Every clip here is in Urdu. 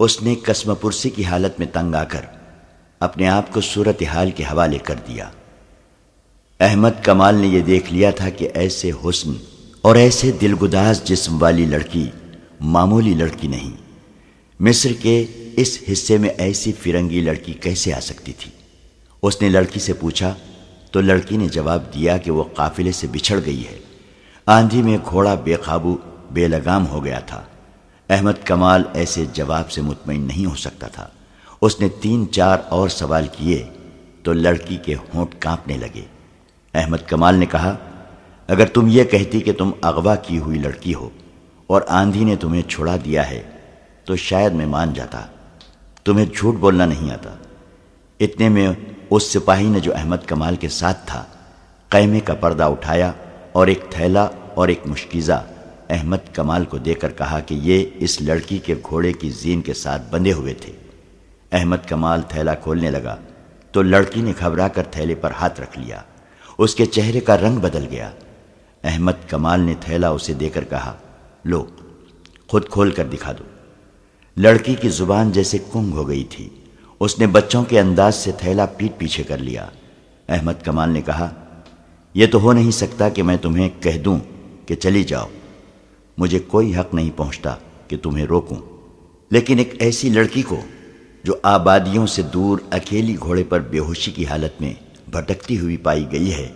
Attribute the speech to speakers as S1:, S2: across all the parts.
S1: اس نے قسم پرسی کی حالت میں تنگ آ کر اپنے آپ کو صورتحال کے حوالے کر دیا۔ احمد کمال نے یہ دیکھ لیا تھا کہ ایسے حسن اور ایسے دلگداز جسم والی لڑکی معمولی لڑکی نہیں۔ مصر کے اس حصے میں ایسی فرنگی لڑکی کیسے آ سکتی تھی؟ اس نے لڑکی سے پوچھا تو لڑکی نے جواب دیا کہ وہ قافلے سے بچھڑ گئی ہے، آندھی میں گھوڑا بے قابو بے لگام ہو گیا تھا۔ احمد کمال ایسے جواب سے مطمئن نہیں ہو سکتا تھا۔ اس نے 3-4 اور سوال کیے تو لڑکی کے ہونٹ کانپنے لگے۔ احمد کمال نے کہا، اگر تم یہ کہتی کہ تم اغوا کی ہوئی لڑکی ہو اور آندھی نے تمہیں چھڑا دیا ہے تو شاید میں مان جاتا، تمہیں جھوٹ بولنا نہیں آتا۔ اتنے میں اس سپاہی نے جو احمد کمال کے ساتھ تھا خیمے کا پردہ اٹھایا اور ایک تھیلا اور ایک مشکیزہ احمد کمال کو دے کر کہا کہ یہ اس لڑکی کے گھوڑے کی زین کے ساتھ بندھے ہوئے تھے۔ احمد کمال تھیلا کھولنے لگا تو لڑکی نے گھبرا کر تھیلے پر ہاتھ رکھ لیا۔ اس کے چہرے کا رنگ بدل گیا۔ احمد کمال نے تھیلا اسے دے کر کہا، لو، خود کھول کر دکھا دو۔ لڑکی کی زبان جیسے کنگ ہو گئی تھی۔ اس نے بچوں کے انداز سے تھیلا پیٹ پیچھے کر لیا۔ احمد کمال نے کہا، یہ تو ہو نہیں سکتا کہ میں تمہیں کہہ دوں کہ چلی جاؤ۔ مجھے کوئی حق نہیں پہنچتا کہ تمہیں روکوں، لیکن ایک ایسی لڑکی کو جو آبادیوں سے دور اکیلی گھوڑے پر بے ہوشی کی حالت میں بھٹکتی ہوئی پائی گئی ہے،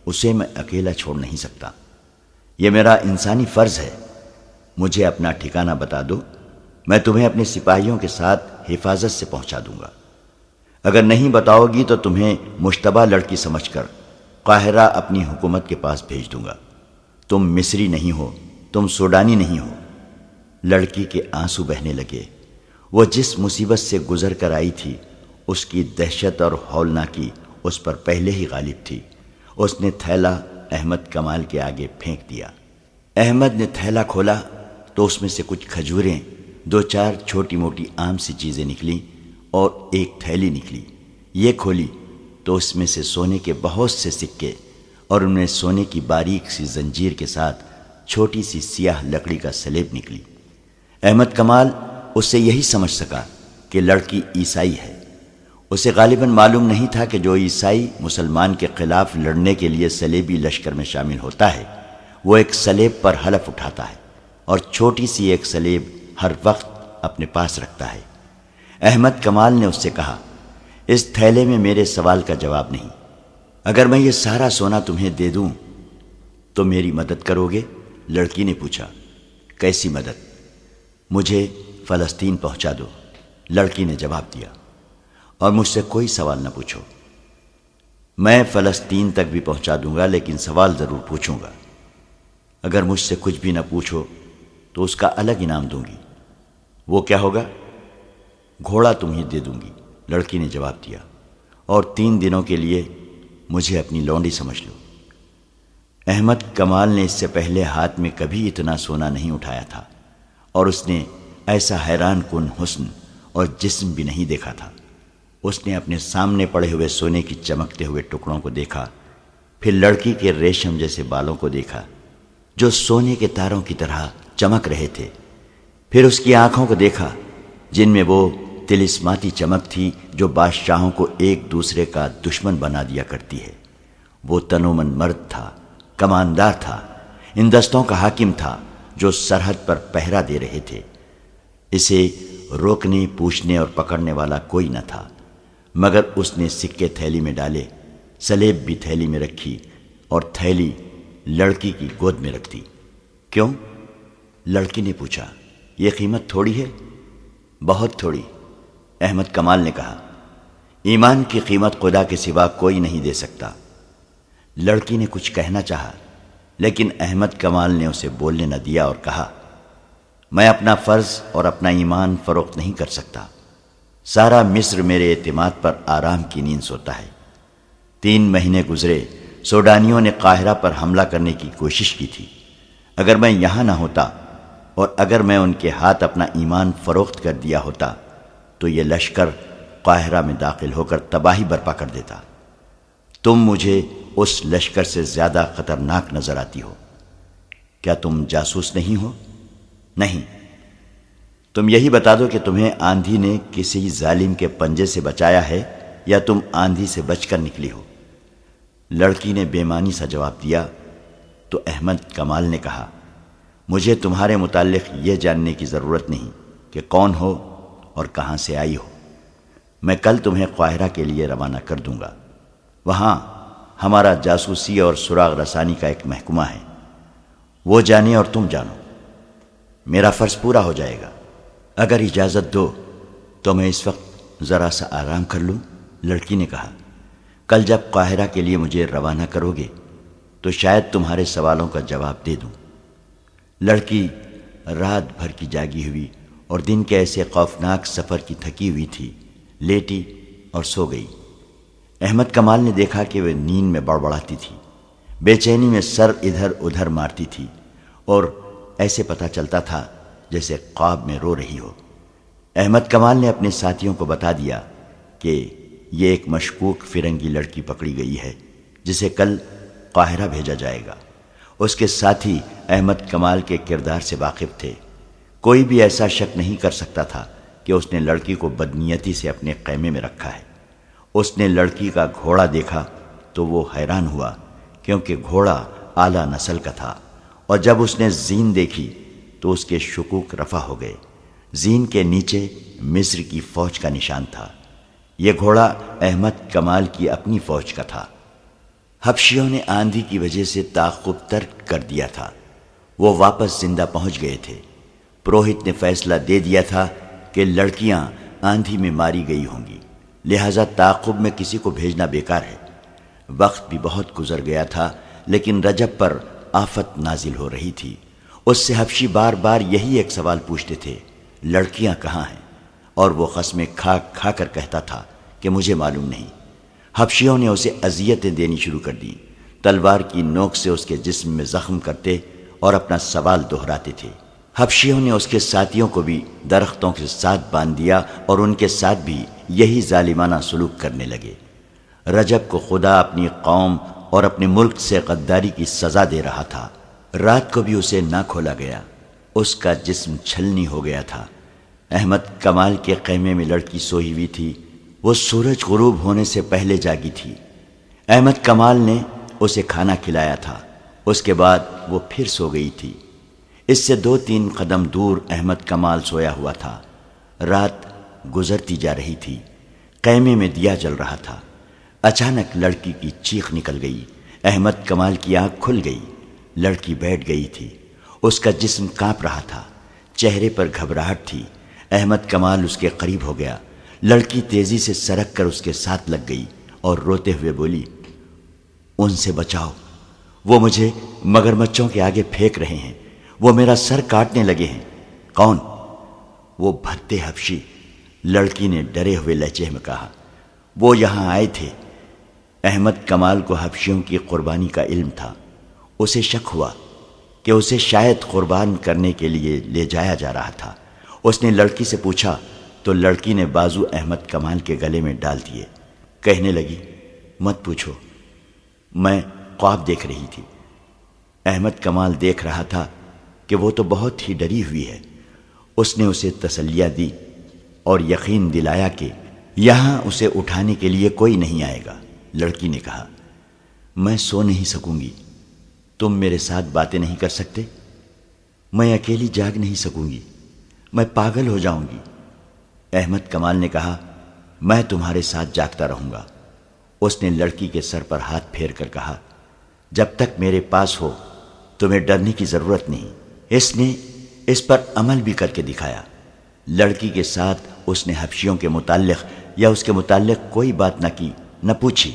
S1: اسے میں اکیلا چھوڑ نہیں سکتا۔ یہ میرا انسانی فرض ہے۔ مجھے اپنا ٹھکانہ بتا دو، میں تمہیں اپنے سپاہیوں کے ساتھ حفاظت سے پہنچا دوں گا۔ اگر نہیں بتاؤ گی تو تمہیں مشتبہ لڑکی سمجھ کر قاہرہ اپنی حکومت کے پاس بھیج دوں گا۔ تم مصری نہیں ہو، تم سوڈانی نہیں ہو۔ لڑکی کے آنسو بہنے لگے۔ وہ جس مصیبت سے گزر کر آئی تھی اس کی دہشت اور ہولناکی اس پر پہلے ہی غالب تھی۔ اس نے تھیلا احمد کمال کے آگے پھینک دیا۔ احمد نے تھیلا کھولا تو اس میں سے کچھ کھجوریں، 2-4 چھوٹی موٹی عام سی چیزیں نکلیں اور ایک تھیلی نکلی۔ یہ کھولی تو اس میں سے سونے کے بہت سے سکے اور ان میں سونے کی باریک سی زنجیر کے ساتھ چھوٹی سی سیاہ لکڑی کا سلیب نکلی۔ احمد کمال اس سے یہی سمجھ سکا کہ لڑکی عیسائی ہے۔ اسے غالباً معلوم نہیں تھا کہ جو عیسائی مسلمان کے خلاف لڑنے کے لیے صلیبی لشکر میں شامل ہوتا ہے وہ ایک سلیب پر حلف اٹھاتا ہے اور چھوٹی سی ایک سلیب ہر وقت اپنے پاس رکھتا ہے۔ احمد کمال نے اس سے کہا، اس تھیلے میں میرے سوال کا جواب نہیں۔ اگر میں یہ سارا سونا تمہیں دے دوں تو میری مدد کرو گے؟ لڑکی نے پوچھا۔ کیسی مدد؟ مجھے فلسطین پہنچا دو، لڑکی نے جواب دیا، اور مجھ سے کوئی سوال نہ پوچھو۔ میں فلسطین تک بھی پہنچا دوں گا، لیکن سوال ضرور پوچھوں گا۔ اگر مجھ سے کچھ بھی نہ پوچھو تو اس کا الگ انعام دوں گی۔ وہ کیا ہوگا؟ گھوڑا تمہیں دے دوں گی، لڑکی نے جواب دیا، اور 3 دنوں کے لیے مجھے اپنی لونڈی سمجھ لو۔ احمد کمال نے اس سے پہلے ہاتھ میں کبھی اتنا سونا نہیں اٹھایا تھا اور اس نے ایسا حیران کن حسن اور جسم بھی نہیں دیکھا تھا۔ اس نے اپنے سامنے پڑے ہوئے سونے کی چمکتے ہوئے ٹکڑوں کو دیکھا، پھر لڑکی کے ریشم جیسے بالوں کو دیکھا جو سونے کے تاروں کی طرح چمک رہے تھے، پھر اس کی آنکھوں کو دیکھا جن میں وہ طلسماتی چمک تھی جو بادشاہوں کو ایک دوسرے کا دشمن بنا دیا کرتی ہے۔ وہ تنومن مرد تھا، کماندار تھا، ان دستوں کا حاکم تھا جو سرحد پر پہرا دے رہے تھے۔ اسے روکنے، پوچھنے اور پکڑنے والا کوئی نہ تھا، مگر اس نے سکے تھیلی میں ڈالے، سلیب بھی تھیلی میں رکھی اور تھیلی لڑکی کی گود میں رکھ دی۔ کیوں؟ لڑکی نے پوچھا۔ یہ قیمت تھوڑی ہے؟ بہت تھوڑی، احمد کمال نے کہا۔ ایمان کی قیمت خدا کے سوا کوئی نہیں دے سکتا۔ لڑکی نے کچھ کہنا چاہا لیکن احمد کمال نے اسے بولنے نہ دیا اور کہا، میں اپنا فرض اور اپنا ایمان فروخت نہیں کر سکتا۔ سارا مصر میرے اعتماد پر آرام کی نیند سوتا ہے۔ 3 مہینے گزرے، سوڈانیوں نے قاہرہ پر حملہ کرنے کی کوشش کی تھی۔ اگر میں یہاں نہ ہوتا اور اگر میں ان کے ہاتھ اپنا ایمان فروخت کر دیا ہوتا تو یہ لشکر قاہرہ میں داخل ہو کر تباہی برپا کر دیتا۔ تم مجھے اس لشکر سے زیادہ خطرناک نظر آتی ہو۔ کیا تم جاسوس نہیں ہو؟ نہیں۔ تم یہی بتا دو کہ تمہیں آندھی نے کسی ظالم کے پنجے سے بچایا ہے یا تم آندھی سے بچ کر نکلی ہو؟ لڑکی نے بے معنی سا جواب دیا تو احمد کمال نے کہا، مجھے تمہارے متعلق یہ جاننے کی ضرورت نہیں کہ کون ہو اور کہاں سے آئی ہو۔ میں کل تمہیں قاہرہ کے لیے روانہ کر دوں گا۔ وہاں ہمارا جاسوسی اور سراغ رسانی کا ایک محکمہ ہے، وہ جانے اور تم جانو، میرا فرض پورا ہو جائے گا۔ اگر اجازت دو تو میں اس وقت ذرا سا آرام کر لوں۔ لڑکی نے کہا، کل جب قاہرہ کے لیے مجھے روانہ کرو گے تو شاید تمہارے سوالوں کا جواب دے دوں۔ لڑکی رات بھر کی جاگی ہوئی اور دن کے ایسے خوفناک سفر کی تھکی ہوئی تھی، لیٹی اور سو گئی۔ احمد کمال نے دیکھا کہ وہ نیند میں بڑبڑاتی تھی، بے چینی میں سر ادھر ادھر مارتی تھی اور ایسے پتہ چلتا تھا جیسے خواب میں رو رہی ہو۔ احمد کمال نے اپنے ساتھیوں کو بتا دیا کہ یہ ایک مشکوک فرنگی لڑکی پکڑی گئی ہے جسے کل قاہرہ بھیجا جائے گا۔ اس کے ساتھی احمد کمال کے کردار سے واقف تھے، کوئی بھی ایسا شک نہیں کر سکتا تھا کہ اس نے لڑکی کو بدنیتی سے اپنے خیمے میں رکھا ہے۔ اس نے لڑکی کا گھوڑا دیکھا تو وہ حیران ہوا کیونکہ گھوڑا اعلیٰ نسل کا تھا، اور جب اس نے زین دیکھی تو اس کے شکوک رفع ہو گئے۔ زین کے نیچے مصر کی فوج کا نشان تھا۔ یہ گھوڑا احمد کمال کی اپنی فوج کا تھا۔ حبشیوں نے آندھی کی وجہ سے تعاقب ترک کر دیا تھا، وہ واپس زندہ پہنچ گئے تھے۔ پروہت نے فیصلہ دے دیا تھا کہ لڑکیاں آندھی میں ماری گئی ہوں گی، لہذا تعاقب میں کسی کو بھیجنا بیکار ہے۔ وقت بھی بہت گزر گیا تھا، لیکن رجب پر آفت نازل ہو رہی تھی۔ اس سے حبشی بار بار یہی ایک سوال پوچھتے تھے، لڑکیاں کہاں ہیں؟ اور وہ قسمیں کھا کھا کر کہتا تھا کہ مجھے معلوم نہیں۔ حبشیوں نے اسے اذیتیں دینی شروع کر دیں، تلوار کی نوک سے اس کے جسم میں زخم کرتے اور اپنا سوال دہراتے تھے۔ حبشیوں نے اس کے ساتھیوں کو بھی درختوں کے ساتھ باندھ دیا اور ان کے ساتھ بھی یہی ظالمانہ سلوک کرنے لگے۔ رجب کو خدا اپنی قوم اور اپنے ملک سے غداری کی سزا دے رہا تھا۔ رات کو بھی اسے نہ کھولا گیا، اس کا جسم چھلنی ہو گیا تھا۔ احمد کمال کے خیمے میں لڑکی سوئی ہوئی تھی، وہ سورج غروب ہونے سے پہلے جاگی تھی۔ احمد کمال نے اسے کھانا کھلایا تھا، اس کے بعد وہ پھر سو گئی تھی۔ اس سے 2-3 قدم دور احمد کمال سویا ہوا تھا۔ رات گزرتی جا رہی تھی، خیمے میں دیا جل رہا تھا۔ اچانک لڑکی کی چیخ نکل گئی، احمد کمال کی آنکھ کھل گئی۔ لڑکی بیٹھ گئی تھی، اس کا جسم کانپ رہا تھا، چہرے پر گھبراہٹ تھی۔ احمد کمال اس کے قریب ہو گیا، لڑکی تیزی سے سرک کر اس کے ساتھ لگ گئی اور روتے ہوئے بولی، ان سے بچاؤ، وہ مجھے مگرمچھوں کے آگے پھینک رہے ہیں، وہ میرا سر کاٹنے لگے ہیں۔ کون؟ وہ بھدے حبشی، لڑکی نے ڈرے ہوئے لہجے میں کہا۔ وہ یہاں آئے تھے۔ احمد کمال کو حبشیوں کی قربانی کا علم تھا، اسے شک ہوا کہ اسے شاید قربان کرنے کے لیے لے جایا جا رہا تھا۔ اس نے لڑکی سے پوچھا تو لڑکی نے بازو احمد کمال کے گلے میں ڈال دیے، کہنے لگی، مت پوچھو، میں خواب دیکھ رہی تھی۔ احمد کمال دیکھ رہا تھا کہ وہ تو بہت ہی ڈری ہوئی ہے۔ اس نے اسے تسلیہ دی اور یقین دلایا کہ یہاں اسے اٹھانے کے لیے کوئی نہیں آئے گا۔ لڑکی نے کہا، میں سو نہیں سکوں گی، تم میرے ساتھ باتیں نہیں کر سکتے؟ میں اکیلی جاگ نہیں سکوں گی، میں پاگل ہو جاؤں گی۔ احمد کمال نے کہا، میں تمہارے ساتھ جاگتا رہوں گا۔ اس نے لڑکی کے سر پر ہاتھ پھیر کر کہا، جب تک میرے پاس ہو تمہیں ڈرنے کی ضرورت نہیں۔ اس نے اس پر عمل بھی کر کے دکھایا۔ لڑکی کے ساتھ اس نے حبشیوں کے متعلق یا اس کے متعلق کوئی بات نہ کی، نہ پوچھی۔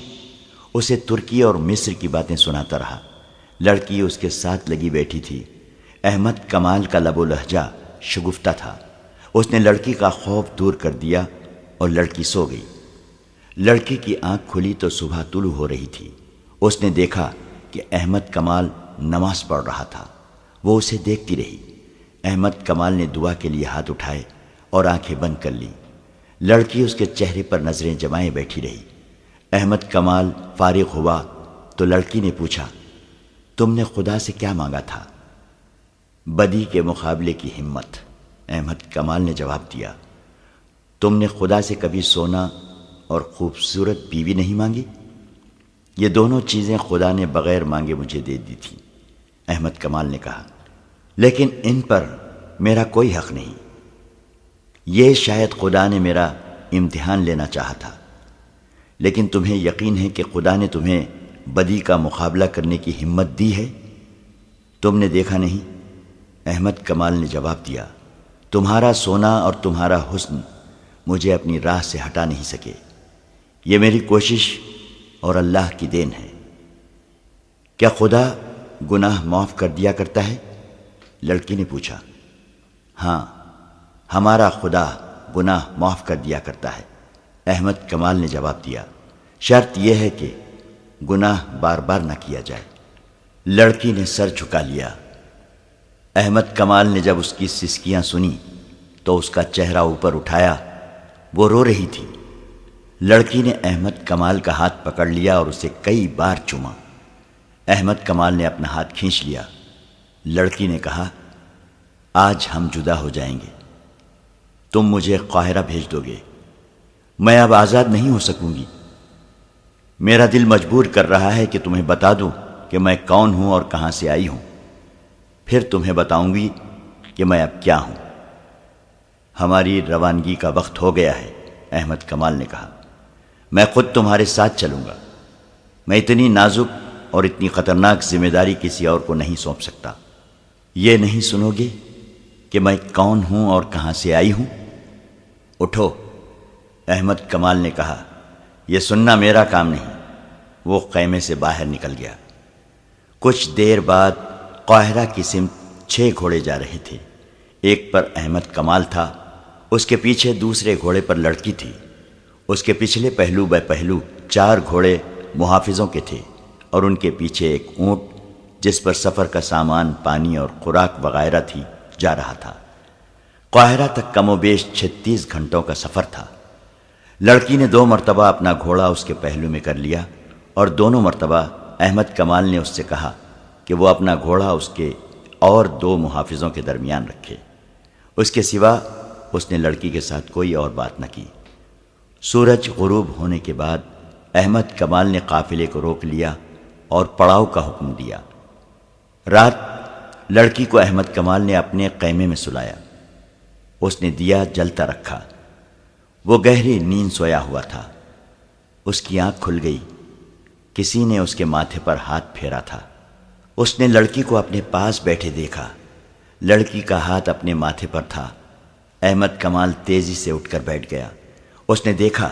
S1: اسے ترکی اور مصر کی باتیں سناتا رہا۔ لڑکی اس کے ساتھ لگی بیٹھی تھی۔ احمد کمال کا لب و لہجہ شگفتہ تھا۔ اس نے لڑکی کا خوف دور کر دیا اور لڑکی سو گئی۔ لڑکی کی آنکھ کھلی تو صبح طلوع ہو رہی تھی۔ اس نے دیکھا کہ احمد کمال نماز پڑھ رہا تھا، وہ اسے دیکھتی رہی۔ احمد کمال نے دعا کے لیے ہاتھ اٹھائے اور آنکھیں بند کر لیں۔ لڑکی اس کے چہرے پر نظریں جمائے بیٹھی رہی۔ احمد کمال فارغ ہوا تو لڑکی نے پوچھا، تم نے خدا سے کیا مانگا تھا؟ بدی کے مقابلے کی ہمت۔ احمد کمال نے جواب دیا، تم نے خدا سے کبھی سونا اور خوبصورت بیوی نہیں مانگی؟ یہ دونوں چیزیں خدا نے بغیر مانگے مجھے دے دی تھیں۔ احمد کمال نے کہا، لیکن ان پر میرا کوئی حق نہیں۔ یہ شاید خدا نے میرا امتحان لینا چاہا تھا، لیکن تمہیں یقین ہے کہ خدا نے تمہیں بدی کا مقابلہ کرنے کی ہمت دی ہے؟ تم نے دیکھا نہیں؟ احمد کمال نے جواب دیا، تمہارا سونا اور تمہارا حسن مجھے اپنی راہ سے ہٹا نہیں سکے۔ یہ میری کوشش اور اللہ کی دین ہے۔ کیا خدا گناہ معاف کر دیا کرتا ہے؟ لڑکی نے پوچھا۔ ہاں، ہمارا خدا گناہ معاف کر دیا کرتا ہے، احمد کمال نے جواب دیا، شرط یہ ہے کہ گناہ بار بار نہ کیا جائے۔ لڑکی نے سر جھکا لیا۔ احمد کمال نے جب اس کی سسکیاں سنی تو اس کا چہرہ اوپر اٹھایا، وہ رو رہی تھی۔ لڑکی نے احمد کمال کا ہاتھ پکڑ لیا اور اسے کئی بار چوما۔ احمد کمال نے اپنا ہاتھ کھینچ لیا۔ لڑکی نے کہا، آج ہم جدا ہو جائیں گے، تم مجھے قاہرہ بھیج دو گے، میں اب آزاد نہیں ہو سکوں گی۔ میرا دل مجبور کر رہا ہے کہ تمہیں بتا دوں کہ میں کون ہوں اور کہاں سے آئی ہوں، پھر تمہیں بتاؤں گی کہ میں اب کیا ہوں۔ ہماری روانگی کا وقت ہو گیا ہے، احمد کمال نے کہا، میں خود تمہارے ساتھ چلوں گا۔ میں اتنی نازک اور اتنی خطرناک ذمہ داری کسی اور کو نہیں سونپ سکتا۔ یہ نہیں سنو گے کہ میں کون ہوں اور کہاں سے آئی ہوں؟ اٹھو، احمد کمال نے کہا، یہ سننا میرا کام نہیں۔ وہ خیمے سے باہر نکل گیا۔ کچھ دیر بعد قاہرہ کی سمت 6 گھوڑے جا رہے تھے۔ ایک پر احمد کمال تھا، اس کے پیچھے دوسرے گھوڑے پر لڑکی تھی، اس کے پچھلے پہلو بے پہلو 4 گھوڑے محافظوں کے تھے، اور ان کے پیچھے ایک اونٹ جس پر سفر کا سامان، پانی اور خوراک وغیرہ تھی جا رہا تھا۔ قاہرہ تک کم و بیش 36 گھنٹوں کا سفر تھا۔ لڑکی نے 2 مرتبہ اپنا گھوڑا اس کے پہلو میں کر لیا، اور دونوں مرتبہ احمد کمال نے اس سے کہا کہ وہ اپنا گھوڑا اس کے اور 2 محافظوں کے درمیان رکھے۔ اس کے سوا اس نے لڑکی کے ساتھ کوئی اور بات نہ کی۔ سورج غروب ہونے کے بعد احمد کمال نے قافلے کو روک لیا اور پڑاؤ کا حکم دیا۔ رات لڑکی کو احمد کمال نے اپنے خیمے میں سلایا۔ اس نے دیا جلتا رکھا۔ وہ گہری نیند سویا ہوا تھا۔ اس کی آنکھ کھل گئی۔ کسی نے اس کے ماتھے پر ہاتھ پھیرا تھا۔ اس نے لڑکی کو اپنے پاس بیٹھے دیکھا۔ لڑکی کا ہاتھ اپنے ماتھے پر تھا۔ احمد کمال تیزی سے اٹھ کر بیٹھ گیا۔ اس نے دیکھا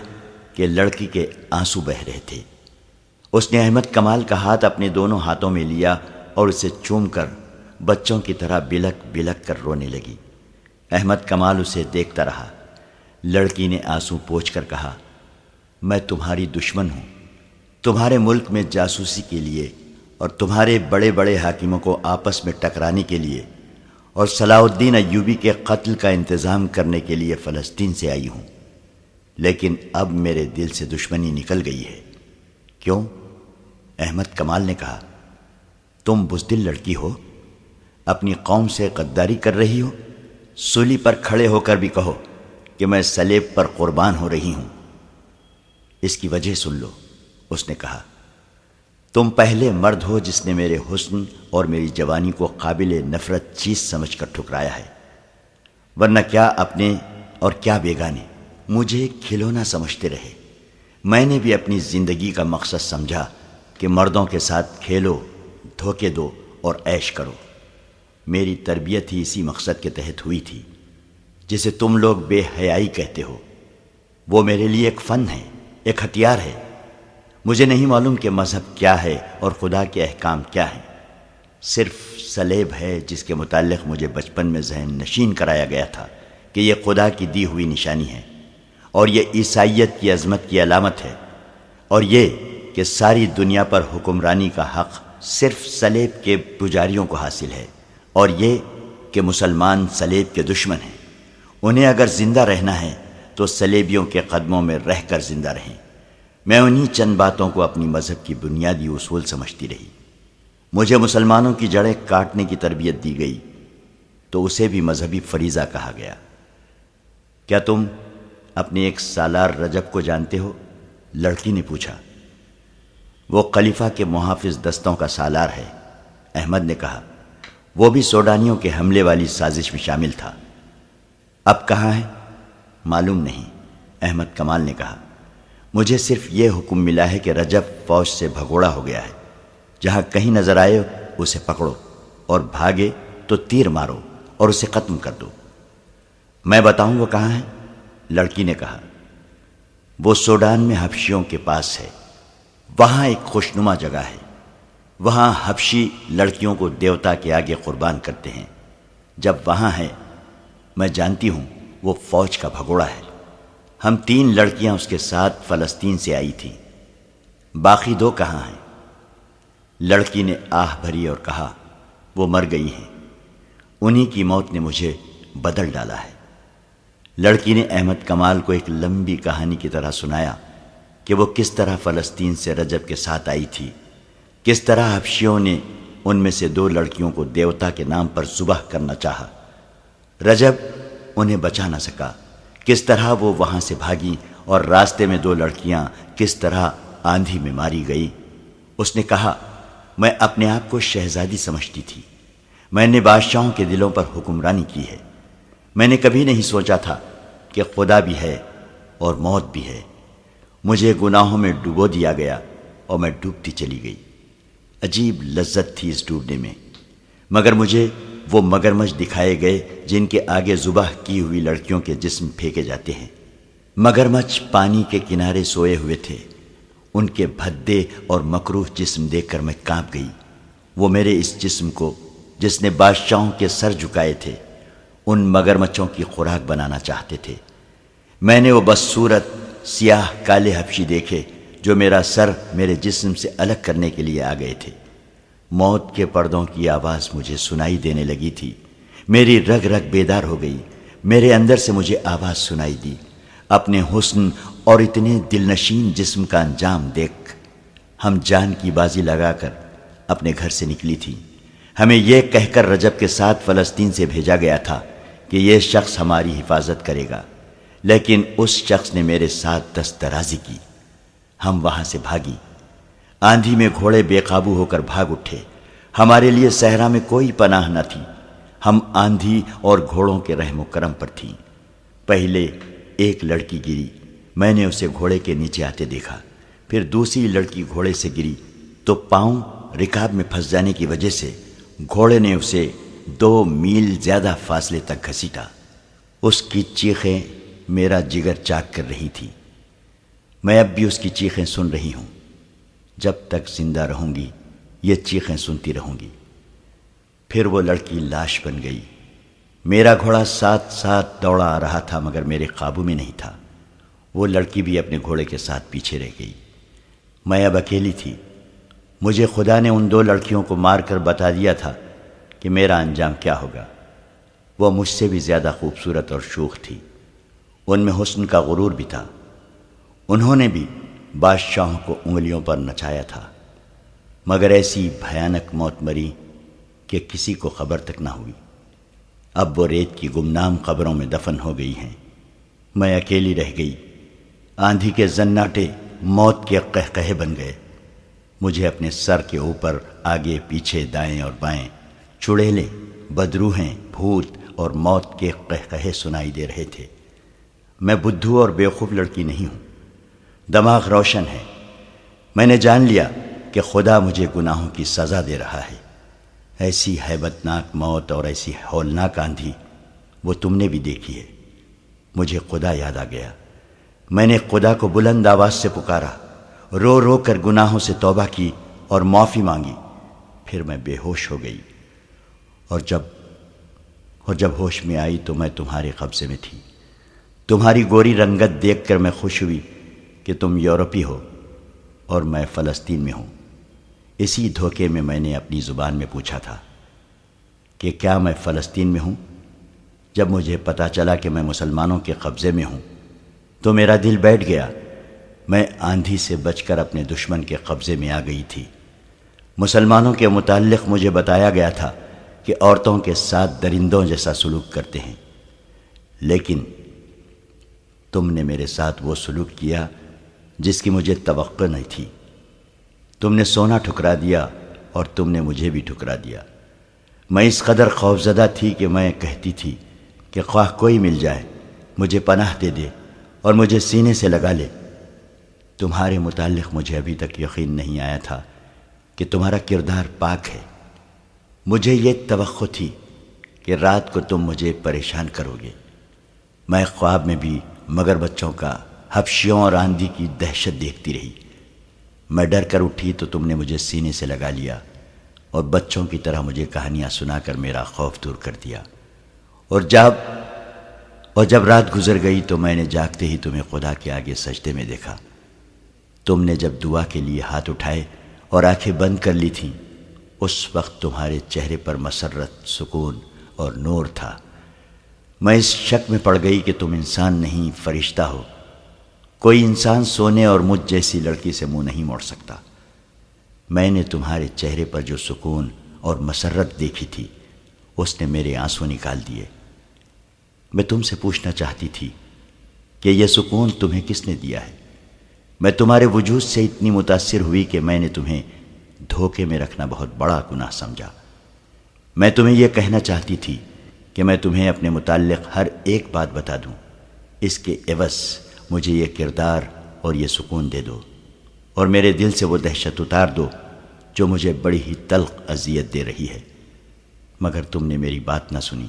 S1: کہ لڑکی کے آنسو بہہ رہے تھے۔ اس نے احمد کمال کا ہاتھ اپنے دونوں ہاتھوں میں لیا اور اسے چوم کر بچوں کی طرح بلک بلک کر رونے لگی۔ احمد کمال اسے دیکھتا رہا۔ لڑکی نے آنسو پوچھ کر کہا، میں تمہاری دشمن ہوں۔ تمہارے ملک میں جاسوسی کے لیے اور تمہارے بڑے بڑے حاکموں کو آپس میں ٹکرانے کے لیے اور صلاح الدین ایوبی کے قتل کا انتظام کرنے کے لیے فلسطین سے آئی ہوں، لیکن اب میرے دل سے دشمنی نکل گئی ہے۔ کیوں؟ احمد کمال نے کہا، تم بزدل لڑکی ہو، اپنی قوم سے غداری کر رہی ہو۔ سولی پر کھڑے ہو کر بھی کہو کہ میں صلیب پر قربان ہو رہی ہوں۔ اس کی وجہ سن لو، اس نے کہا، تم پہلے مرد ہو جس نے میرے حسن اور میری جوانی کو قابل نفرت چیز سمجھ کر ٹھکرایا ہے، ورنہ کیا اپنے اور کیا بیگانے مجھے کھلونا سمجھتے رہے۔ میں نے بھی اپنی زندگی کا مقصد سمجھا کہ مردوں کے ساتھ کھیلو، دھوکے دو اور عیش کرو۔ میری تربیت ہی اسی مقصد کے تحت ہوئی تھی جسے تم لوگ بے حیائی کہتے ہو۔ وہ میرے لیے ایک فن ہے، ایک ہتھیار ہے۔ مجھے نہیں معلوم کہ مذہب کیا ہے اور خدا کے احکام کیا ہیں۔ صرف صلیب ہے جس کے متعلق مجھے بچپن میں ذہن نشین کرایا گیا تھا کہ یہ خدا کی دی ہوئی نشانی ہے، اور یہ عیسائیت کی عظمت کی علامت ہے، اور یہ کہ ساری دنیا پر حکمرانی کا حق صرف صلیب کے پجاریوں کو حاصل ہے، اور یہ کہ مسلمان صلیب کے دشمن ہیں۔ انہیں اگر زندہ رہنا ہے تو صلیبیوں کے قدموں میں رہ کر زندہ رہیں۔ میں انہی چند باتوں کو اپنی مذہب کی بنیادی اصول سمجھتی رہی۔ مجھے مسلمانوں کی جڑیں کاٹنے کی تربیت دی گئی تو اسے بھی مذہبی فریضہ کہا گیا۔ کیا تم اپنے ایک سالار رجب کو جانتے ہو؟ لڑکی نے پوچھا۔ وہ خلیفہ کے محافظ دستوں کا سالار ہے، احمد نے کہا۔ وہ بھی سوڈانیوں کے حملے والی سازش میں شامل تھا۔ اب کہاں ہے؟ معلوم نہیں، احمد کمال نے کہا۔ مجھے صرف یہ حکم ملا ہے کہ رجب فوج سے بھگوڑا ہو گیا ہے، جہاں کہیں نظر آئے اسے پکڑو، اور بھاگے تو تیر مارو اور اسے ختم کر دو۔ میں بتاؤں وہ کہاں ہے؟ لڑکی نے کہا۔ وہ سوڈان میں حبشیوں کے پاس ہے، وہاں ایک خوشنما جگہ ہے، وہاں حبشی لڑکیوں کو دیوتا کے آگے قربان کرتے ہیں۔ جب وہاں ہے، میں جانتی ہوں وہ فوج کا بھگوڑا ہے۔ ہم 3 لڑکیاں اس کے ساتھ فلسطین سے آئی تھیں، باقی 2 کہاں ہیں؟ لڑکی نے آہ بھری اور کہا، وہ مر گئی ہیں، انہی کی موت نے مجھے بدل ڈالا ہے۔ لڑکی نے احمد کمال کو ایک لمبی کہانی کی طرح سنایا کہ وہ کس طرح فلسطین سے رجب کے ساتھ آئی تھی، کس طرح حبشیوں نے ان میں سے 2 لڑکیوں کو دیوتا کے نام پر ذبح کرنا چاہا۔ رجب انہیں بچا نہ سکا، کس طرح وہ وہاں سے بھاگی، اور راستے میں 2 لڑکیاں کس طرح آندھی میں ماری گئی۔ اس نے کہا، میں اپنے آپ کو شہزادی سمجھتی تھی، میں نے بادشاہوں کے دلوں پر حکمرانی کی ہے۔ میں نے کبھی نہیں سوچا تھا کہ خدا بھی ہے اور موت بھی ہے۔ مجھے گناہوں میں ڈبو دیا گیا اور میں ڈوبتی چلی گئی۔ عجیب لذت تھی اس ڈوبنے میں، مگر مجھے وہ مگرمچھ دکھائے گئے جن کے آگے ذبح کی ہوئی لڑکیوں کے جسم پھینکے جاتے ہیں۔ مگرمچھ پانی کے کنارے سوئے ہوئے تھے، ان کے بھدے اور مکروہ جسم دیکھ کر میں کانپ گئی۔ وہ میرے اس جسم کو، جس نے بادشاہوں کے سر جھکائے تھے، ان مگرمچھوں کی خوراک بنانا چاہتے تھے۔ میں نے وہ بدصورت سیاہ کالے حبشی دیکھے جو میرا سر میرے جسم سے الگ کرنے کے لیے آ گئے تھے۔ موت کے پردوں کی آواز مجھے سنائی دینے لگی تھی، میری رگ رگ بیدار ہو گئی، میرے اندر سے مجھے آواز سنائی دی۔ اپنے حسن اور اتنے دلنشین جسم کا انجام دیکھ ہم جان کی بازی لگا کر اپنے گھر سے نکلی تھی۔ ہمیں یہ کہہ کر رجب کے ساتھ فلسطین سے بھیجا گیا تھا کہ یہ شخص ہماری حفاظت کرے گا، لیکن اس شخص نے میرے ساتھ دست درازی کی۔ ہم وہاں سے بھاگی، آندھی میں گھوڑے بے قابو ہو کر بھاگ اٹھے۔ ہمارے لیے صحرا میں کوئی پناہ نہ تھی، ہم آندھی اور گھوڑوں کے رحم و کرم پر تھیں۔ پہلے ایک لڑکی گری، میں نے اسے گھوڑے کے نیچے آتے دیکھا، پھر دوسری لڑکی گھوڑے سے گری تو پاؤں رکاب میں پھنس جانے کی وجہ سے گھوڑے نے اسے 2 میل زیادہ فاصلے تک گھسیٹا۔ اس کی چیخیں میرا جگر چاک کر رہی تھی۔ میں اب بھی اس کی چیخیں سن رہی ہوں، جب تک زندہ رہوں گی یہ چیخیں سنتی رہوں گی۔ پھر وہ لڑکی لاش بن گئی۔ میرا گھوڑا ساتھ ساتھ دوڑا آ رہا تھا مگر میرے قابو میں نہیں تھا۔ وہ لڑکی بھی اپنے گھوڑے کے ساتھ پیچھے رہ گئی۔ میں اب اکیلی تھی۔ مجھے خدا نے ان 2 لڑکیوں کو مار کر بتا دیا تھا کہ میرا انجام کیا ہوگا۔ وہ مجھ سے بھی زیادہ خوبصورت اور شوخ تھی، ان میں حسن کا غرور بھی تھا۔ انہوں نے بھی بادشاہوں کو انگلیوں پر نچایا تھا، مگر ایسی بھیانک موت مری کہ کسی کو خبر تک نہ ہوئی۔ اب وہ ریت کی گمنام قبروں میں دفن ہو گئی ہیں۔ میں اکیلی رہ گئی۔ آندھی کے زناٹے موت کے قہقہے بن گئے۔ مجھے اپنے سر کے اوپر آگے پیچھے دائیں اور بائیں چڑیلیں، بدروہیں، بھوت اور موت کے قہقہے سنائی دے رہے تھے۔ میں بدھو اور بیوقوف لڑکی نہیں ہوں، دماغ روشن ہے۔ میں نے جان لیا کہ خدا مجھے گناہوں کی سزا دے رہا ہے۔ ایسی ہیبت ناک موت اور ایسی ہولناک آندھی وہ تم نے بھی دیکھی ہے۔ مجھے خدا یاد آ گیا۔ میں نے خدا کو بلند آواز سے پکارا، رو رو کر گناہوں سے توبہ کی اور معافی مانگی۔ پھر میں بے ہوش ہو گئی، اور جب ہوش میں آئی تو میں تمہارے قبضے میں تھی۔ تمہاری گوری رنگت دیکھ کر میں خوش ہوئی کہ تم یورپی ہو اور میں فلسطین میں ہوں۔ اسی دھوکے میں نے اپنی زبان میں پوچھا تھا کہ کیا میں فلسطین میں ہوں۔ جب مجھے پتا چلا کہ میں مسلمانوں کے قبضے میں ہوں تو میرا دل بیٹھ گیا۔ میں آندھی سے بچ کر اپنے دشمن کے قبضے میں آ گئی تھی۔ مسلمانوں کے متعلق مجھے بتایا گیا تھا کہ عورتوں کے ساتھ درندوں جیسا سلوک کرتے ہیں، لیکن تم نے میرے ساتھ وہ سلوک کیا جس کی مجھے توقع نہیں تھی۔ تم نے سونا ٹھکرا دیا اور تم نے مجھے بھی ٹھکرا دیا۔ میں اس قدر خوفزدہ تھی کہ میں کہتی تھی کہ خواہ کوئی مل جائے مجھے پناہ دے دے اور مجھے سینے سے لگا لے۔ تمہارے متعلق مجھے ابھی تک یقین نہیں آیا تھا کہ تمہارا کردار پاک ہے۔ مجھے یہ توقع تھی کہ رات کو تم مجھے پریشان کرو گے۔ میں خواب میں بھی مگر بچوں کا، حبشیوں اور آندھی کی دہشت دیکھتی رہی۔ میں ڈر کر اٹھی تو تم نے مجھے سینے سے لگا لیا اور بچوں کی طرح مجھے کہانیاں سنا کر میرا خوف دور کر دیا۔ اور جب رات گزر گئی تو میں نے جاگتے ہی تمہیں خدا کے آگے سجدے میں دیکھا۔ تم نے جب دعا کے لیے ہاتھ اٹھائے اور آنکھیں بند کر لی تھیں، اس وقت تمہارے چہرے پر مسرت، سکون اور نور تھا۔ میں اس شک میں پڑ گئی کہ تم انسان نہیں، فرشتہ ہو۔ کوئی انسان سونے اور مجھ جیسی لڑکی سے منہ نہیں موڑ سکتا۔ میں نے تمہارے چہرے پر جو سکون اور مسرت دیکھی تھی، اس نے میرے آنسو نکال دیے۔ میں تم سے پوچھنا چاہتی تھی کہ یہ سکون تمہیں کس نے دیا ہے؟ میں تمہارے وجود سے اتنی متاثر ہوئی کہ میں نے تمہیں دھوکے میں رکھنا بہت بڑا گناہ سمجھا۔ میں تمہیں یہ کہنا چاہتی تھی کہ میں تمہیں اپنے متعلق ہر ایک بات بتا دوں، اس کے عوض مجھے یہ کردار اور یہ سکون دے دو، اور میرے دل سے وہ دہشت اتار دو جو مجھے بڑی ہی تلخ اذیت دے رہی ہے۔ مگر تم نے میری بات نہ سنی۔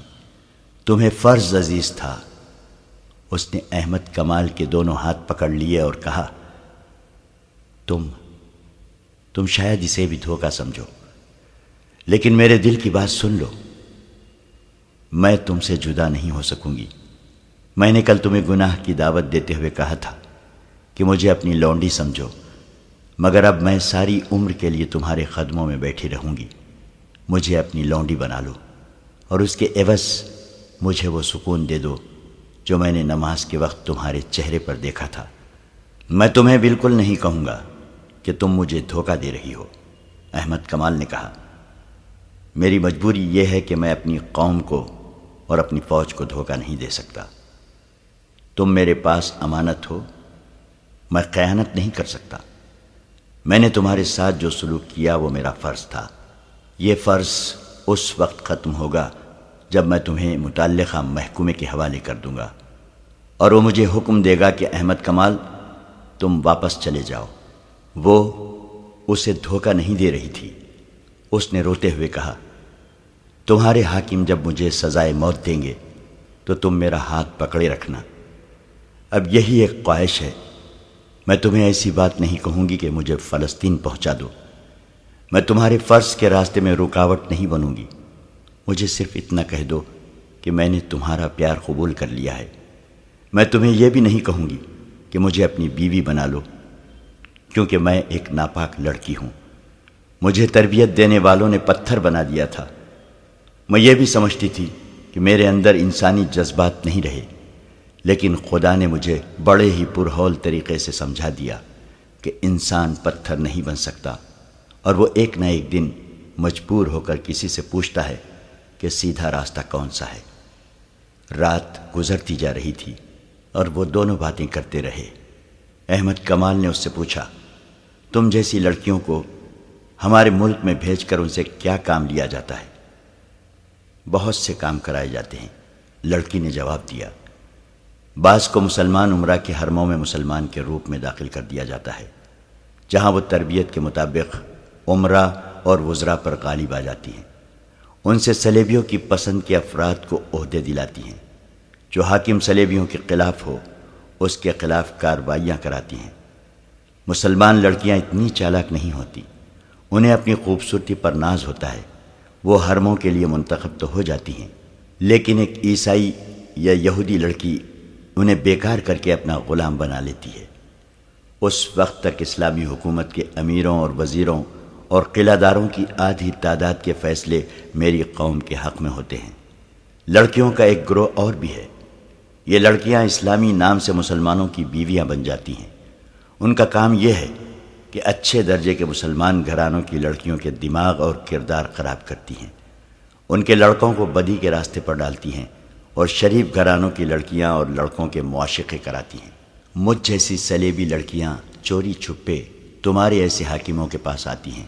S1: تمہیں فرض عزیز تھا۔ اس نے احمد کمال کے دونوں ہاتھ پکڑ لیے اور کہا، تم شاید اسے بھی دھوکہ سمجھو، لیکن میرے دل کی بات سن لو۔ میں تم سے جدا نہیں ہو سکوں گی۔ میں نے کل تمہیں گناہ کی دعوت دیتے ہوئے کہا تھا کہ مجھے اپنی لونڈی سمجھو، مگر اب میں ساری عمر کے لیے تمہارے قدموں میں بیٹھی رہوں گی۔ مجھے اپنی لونڈی بنا لو اور اس کے عوض مجھے وہ سکون دے دو جو میں نے نماز کے وقت تمہارے چہرے پر دیکھا تھا۔ میں تمہیں بالکل نہیں کہوں گا کہ تم مجھے دھوکہ دے رہی ہو۔ احمد کمال نے کہا، میری مجبوری یہ ہے کہ میں اپنی قوم کو اور اپنی فوج کو دھوکہ نہیں دے سکتا۔ تم میرے پاس امانت ہو، میں خیانت نہیں کر سکتا۔ میں نے تمہارے ساتھ جو سلوک کیا وہ میرا فرض تھا۔ یہ فرض اس وقت ختم ہوگا جب میں تمہیں متعلقہ محکومے کے حوالے کر دوں گا، اور وہ مجھے حکم دے گا کہ احمد کمال تم واپس چلے جاؤ۔ وہ اسے دھوکہ نہیں دے رہی تھی۔ اس نے روتے ہوئے کہا، تمہارے حاکم جب مجھے سزائے موت دیں گے تو تم میرا ہاتھ پکڑے رکھنا۔ اب یہی ایک خواہش ہے، میں تمہیں ایسی بات نہیں کہوں گی کہ مجھے فلسطین پہنچا دو۔ میں تمہارے فرض کے راستے میں رکاوٹ نہیں بنوں گی۔ مجھے صرف اتنا کہہ دو کہ میں نے تمہارا پیار قبول کر لیا ہے۔ میں تمہیں یہ بھی نہیں کہوں گی کہ مجھے اپنی بیوی بنا لو، کیونکہ میں ایک ناپاک لڑکی ہوں۔ مجھے تربیت دینے والوں نے پتھر بنا دیا تھا۔ میں یہ بھی سمجھتی تھی کہ میرے اندر انسانی جذبات نہیں رہے، لیکن خدا نے مجھے بڑے ہی پرہول طریقے سے سمجھا دیا کہ انسان پتھر نہیں بن سکتا، اور وہ ایک نہ ایک دن مجبور ہو کر کسی سے پوچھتا ہے کہ سیدھا راستہ کون سا ہے۔ رات گزرتی جا رہی تھی اور وہ دونوں باتیں کرتے رہے۔ احمد کمال نے اس سے پوچھا، تم جیسی لڑکیوں کو ہمارے ملک میں بھیج کر ان سے کیا کام لیا جاتا ہے؟ بہت سے کام کرائے جاتے ہیں، لڑکی نے جواب دیا۔ بعض کو مسلمان عمرہ کے حرموں میں مسلمان کے روپ میں داخل کر دیا جاتا ہے، جہاں وہ تربیت کے مطابق عمرہ اور وزراء پر غالب آ جاتی ہیں۔ ان سے صلیبیوں کی پسند کے افراد کو عہدے دلاتی ہیں۔ جو حاکم صلیبیوں کے خلاف ہو اس کے خلاف کارروائیاں کراتی ہیں۔ مسلمان لڑکیاں اتنی چالاک نہیں ہوتی، انہیں اپنی خوبصورتی پر ناز ہوتا ہے۔ وہ حرموں کے لیے منتخب تو ہو جاتی ہیں، لیکن ایک عیسائی یا یہودی لڑکی انہیں بیکار کر کے اپنا غلام بنا لیتی ہے۔ اس وقت تک اسلامی حکومت کے امیروں اور وزیروں اور قلعہ داروں کی آدھی تعداد کے فیصلے میری قوم کے حق میں ہوتے ہیں۔ لڑکیوں کا ایک گروہ اور بھی ہے۔ یہ لڑکیاں اسلامی نام سے مسلمانوں کی بیویاں بن جاتی ہیں۔ ان کا کام یہ ہے کہ اچھے درجے کے مسلمان گھرانوں کی لڑکیوں کے دماغ اور کردار خراب کرتی ہیں، ان کے لڑکوں کو بدی کے راستے پر ڈالتی ہیں اور شریف گھرانوں کی لڑکیاں اور لڑکوں کے معاشقے کراتی ہیں۔ مجھ جیسی سلیبی لڑکیاں چوری چھپے تمہارے ایسے حاکموں کے پاس آتی ہیں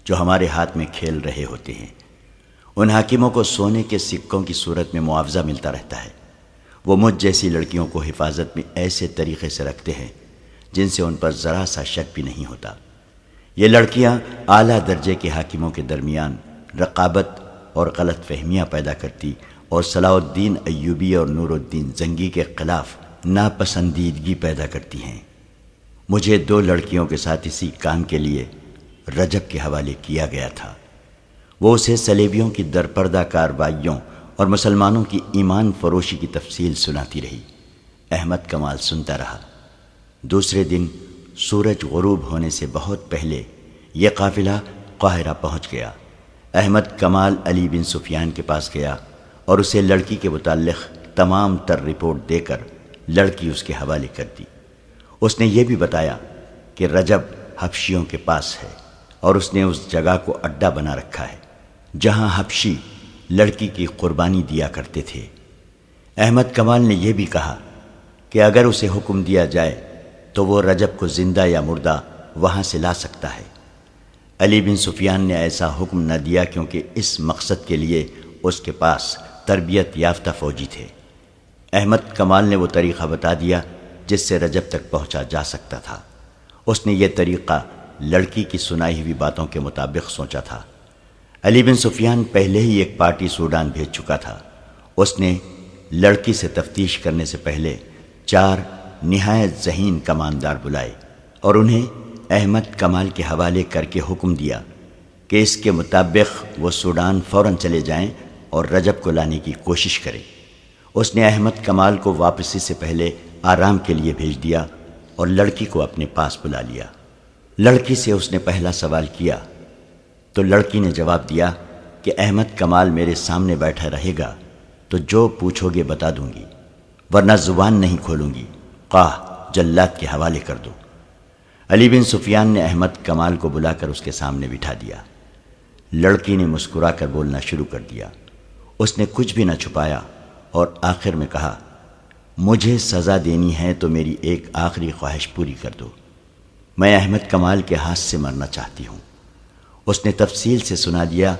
S1: جو ہمارے ہاتھ میں کھیل رہے ہوتے ہیں۔ ان حاکموں کو سونے کے سکوں کی صورت میں معاوضہ ملتا رہتا ہے۔ وہ مجھ جیسی لڑکیوں کو حفاظت میں ایسے طریقے سے رکھتے ہیں جن سے ان پر ذرا سا شک بھی نہیں ہوتا۔ یہ لڑکیاں اعلیٰ درجے کے حاکموں کے درمیان رقابت اور غلط فہمیاں پیدا کرتی اور صلاح الدین ایوبی اور نور الدین زنگی کے خلاف ناپسندیدگی پیدا کرتی ہیں۔ مجھے 2 لڑکیوں کے ساتھ اسی کام کے لیے رجب کے حوالے کیا گیا تھا۔ وہ اسے صلیبیوں کی درپردہ کارروائیوں اور مسلمانوں کی ایمان فروشی کی تفصیل سناتی رہی۔ احمد کمال سنتا رہا۔ دوسرے دن سورج غروب ہونے سے بہت پہلے یہ قافلہ قاہرہ پہنچ گیا۔ احمد کمال علی بن سفیان کے پاس گیا اور اسے لڑکی کے متعلق تمام تر رپورٹ دے کر لڑکی اس کے حوالے کر دی۔ اس نے یہ بھی بتایا کہ رجب حبشیوں کے پاس ہے اور اس نے اس جگہ کو اڈا بنا رکھا ہے جہاں حبشی لڑکی کی قربانی دیا کرتے تھے۔ احمد کمال نے یہ بھی کہا کہ اگر اسے حکم دیا جائے تو وہ رجب کو زندہ یا مردہ وہاں سے لا سکتا ہے۔ علی بن سفیان نے ایسا حکم نہ دیا کیونکہ اس مقصد کے لیے اس کے پاس تربیت یافتہ فوجی تھے۔ احمد کمال نے وہ طریقہ بتا دیا جس سے رجب تک پہنچا جا سکتا تھا۔ اس نے یہ طریقہ لڑکی کی سنائی ہوئی باتوں کے مطابق سوچا تھا۔ علی بن سفیان پہلے ہی ایک پارٹی سوڈان بھیج چکا تھا۔ اس نے لڑکی سے تفتیش کرنے سے پہلے 4 نہایت ذہین کماندار بلائے اور انہیں احمد کمال کے حوالے کر کے حکم دیا کہ اس کے مطابق وہ سوڈان فوراً چلے جائیں اور رجب کو لانے کی کوشش کریں۔ اس نے احمد کمال کو واپسی سے پہلے آرام کے لیے بھیج دیا اور لڑکی کو اپنے پاس بلا لیا۔ لڑکی سے اس نے پہلا سوال کیا تو لڑکی نے جواب دیا کہ احمد کمال میرے سامنے بیٹھا رہے گا تو جو پوچھو گے بتا دوں گی، ورنہ زبان نہیں کھولوں گی، خواہ جلات کے حوالے کر دو۔ علی بن سفیان نے احمد کمال کو بلا کر اس کے سامنے بٹھا دیا۔ لڑکی نے مسکرا کر بولنا شروع کر دیا۔ اس نے کچھ بھی نہ چھپایا اور آخر میں کہا، مجھے سزا دینی ہے تو میری ایک آخری خواہش پوری کر دو، میں احمد کمال کے ہاتھ سے مرنا چاہتی ہوں۔ اس نے تفصیل سے سنا دیا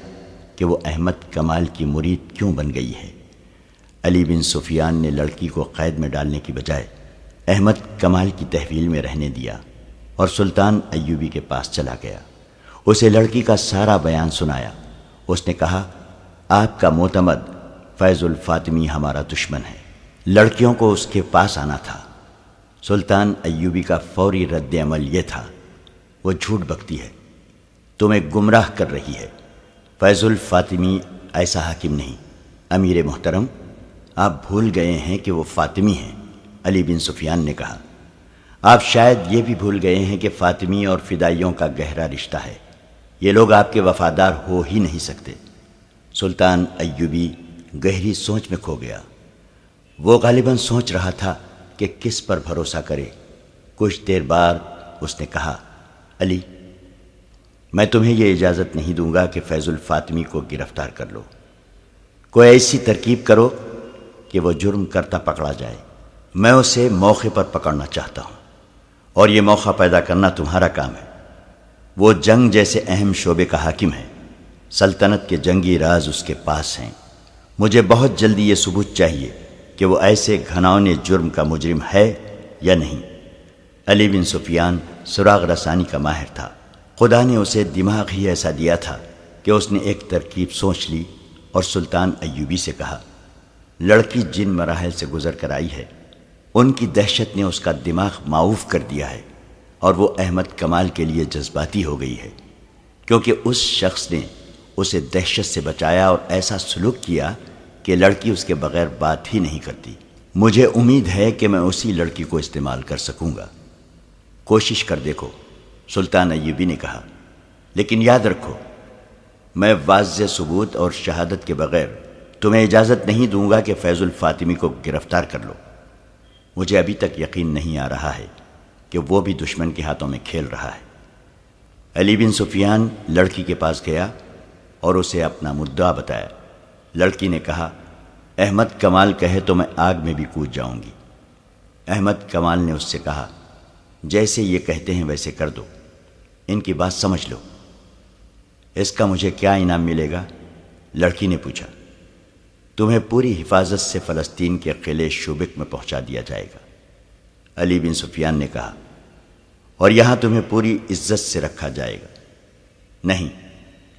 S1: کہ وہ احمد کمال کی مرید کیوں بن گئی ہے۔ علی بن سفیان نے لڑکی کو قید میں ڈالنے کی بجائے احمد کمال کی تحویل میں رہنے دیا اور سلطان ایوبی کے پاس چلا گیا۔ اسے لڑکی کا سارا بیان سنایا۔ اس نے کہا، آپ کا معتمد فیض الفاطمی ہمارا دشمن ہے، لڑکیوں کو اس کے پاس آنا تھا۔ سلطان ایوبی کا فوری رد عمل یہ تھا، وہ جھوٹ بکتی ہے، تمہیں گمراہ کر رہی ہے۔ فیض الفاطمی ایسا حاکم نہیں۔ امیر محترم، آپ بھول گئے ہیں کہ وہ فاطمی ہیں۔ علی بن سفیان نے کہا، آپ شاید یہ بھی بھول گئے ہیں کہ فاطمی اور فدائیوں کا گہرا رشتہ ہے، یہ لوگ آپ کے وفادار ہو ہی نہیں سکتے۔ سلطان ایوبی گہری سوچ میں کھو گیا۔ وہ غالباً سوچ رہا تھا کہ کس پر بھروسہ کرے۔ کچھ دیر بعد اس نے کہا، علی، میں تمہیں یہ اجازت نہیں دوں گا کہ فیض الفاطمی کو گرفتار کر لو۔ کوئی ایسی ترکیب کرو کہ وہ جرم کرتا پکڑا جائے۔ میں اسے موقع پر پکڑنا چاہتا ہوں اور یہ موقع پیدا کرنا تمہارا کام ہے۔ وہ جنگ جیسے اہم شعبے کا حاکم ہے، سلطنت کے جنگی راز اس کے پاس ہیں۔ مجھے بہت جلدی یہ ثبوت چاہیے کہ وہ ایسے گھناؤنے جرم کا مجرم ہے یا نہیں۔ علی بن سفیان سراغ رسانی کا ماہر تھا۔ خدا نے اسے دماغ ہی ایسا دیا تھا کہ اس نے ایک ترکیب سوچ لی اور سلطان ایوبی سے کہا، لڑکی جن مراحل سے گزر کر آئی ہے ان کی دہشت نے اس کا دماغ معوف کر دیا ہے اور وہ احمد کمال کے لیے جذباتی ہو گئی ہے، کیونکہ اس شخص نے اسے دہشت سے بچایا اور ایسا سلوک کیا کہ لڑکی اس کے بغیر بات ہی نہیں کرتی۔ مجھے امید ہے کہ میں اسی لڑکی کو استعمال کر سکوں گا۔ کوشش کر دیکھو، سلطان ایوبی نے کہا، لیکن یاد رکھو، میں واضح ثبوت اور شہادت کے بغیر تمہیں اجازت نہیں دوں گا کہ فیض الفاطمی کو گرفتار کر لو۔ مجھے ابھی تک یقین نہیں آ رہا ہے کہ وہ بھی دشمن کے ہاتھوں میں کھیل رہا ہے۔ علی بن سفیان لڑکی کے پاس گیا اور اسے اپنا مدعا بتایا۔ لڑکی نے کہا احمد کمال کہے تو میں آگ میں بھی کود جاؤں گی۔ احمد کمال نے اس سے کہا جیسے یہ کہتے ہیں ویسے کر دو، ان کی بات سمجھ لو۔ اس کا مجھے کیا انعام ملے گا؟ لڑکی نے پوچھا۔ تمہیں پوری حفاظت سے فلسطین کے قلعے شوبک میں پہنچا دیا جائے گا۔ علی بن سفیان نے کہا اور یہاں تمہیں پوری عزت سے رکھا جائے گا۔ نہیں،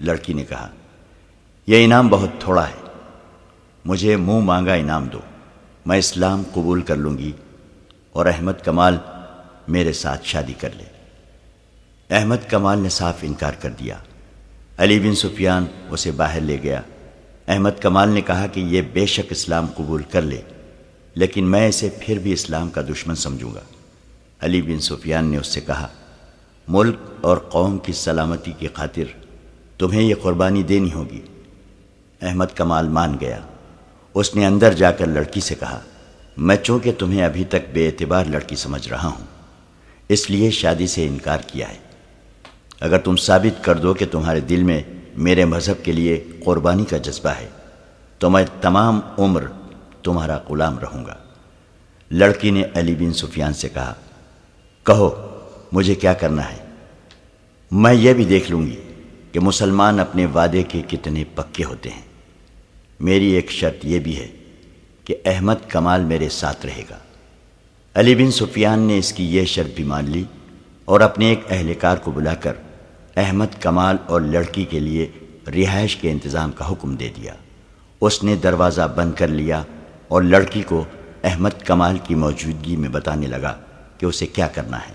S1: لڑکی نے کہا یہ انعام بہت تھوڑا ہے، مجھے منہ مانگا انعام دو، میں اسلام قبول کر لوں گی اور احمد کمال میرے ساتھ شادی کر لے۔ احمد کمال نے صاف انکار کر دیا۔ علی بن سفیان اسے باہر لے گیا۔ احمد کمال نے کہا کہ یہ بے شک اسلام قبول کر لے، لیکن میں اسے پھر بھی اسلام کا دشمن سمجھوں گا۔ علی بن سفیان نے اس سے کہا ملک اور قوم کی سلامتی کی خاطر تمہیں یہ قربانی دینی ہوگی۔ احمد کمال مان گیا۔ اس نے اندر جا کر لڑکی سے کہا میں چونکہ تمہیں ابھی تک بے اعتبار لڑکی سمجھ رہا ہوں، اس لیے شادی سے انکار کیا ہے۔ اگر تم ثابت کر دو کہ تمہارے دل میں میرے مذہب کے لیے قربانی کا جذبہ ہے تو میں تمام عمر تمہارا غلام رہوں گا۔ لڑکی نے علی بن سفیان سے کہا کہو مجھے کیا کرنا ہے، میں یہ بھی دیکھ لوں گی کہ مسلمان اپنے وعدے کے کتنے پکے ہوتے ہیں۔ میری ایک شرط یہ بھی ہے کہ احمد کمال میرے ساتھ رہے گا۔ علی بن سفیان نے اس کی یہ شرط بھی مان لی اور اپنے ایک اہلکار کو بلا کر احمد کمال اور لڑکی کے لیے رہائش کے انتظام کا حکم دے دیا۔ اس نے دروازہ بند کر لیا اور لڑکی کو احمد کمال کی موجودگی میں بتانے لگا کہ اسے کیا کرنا ہے۔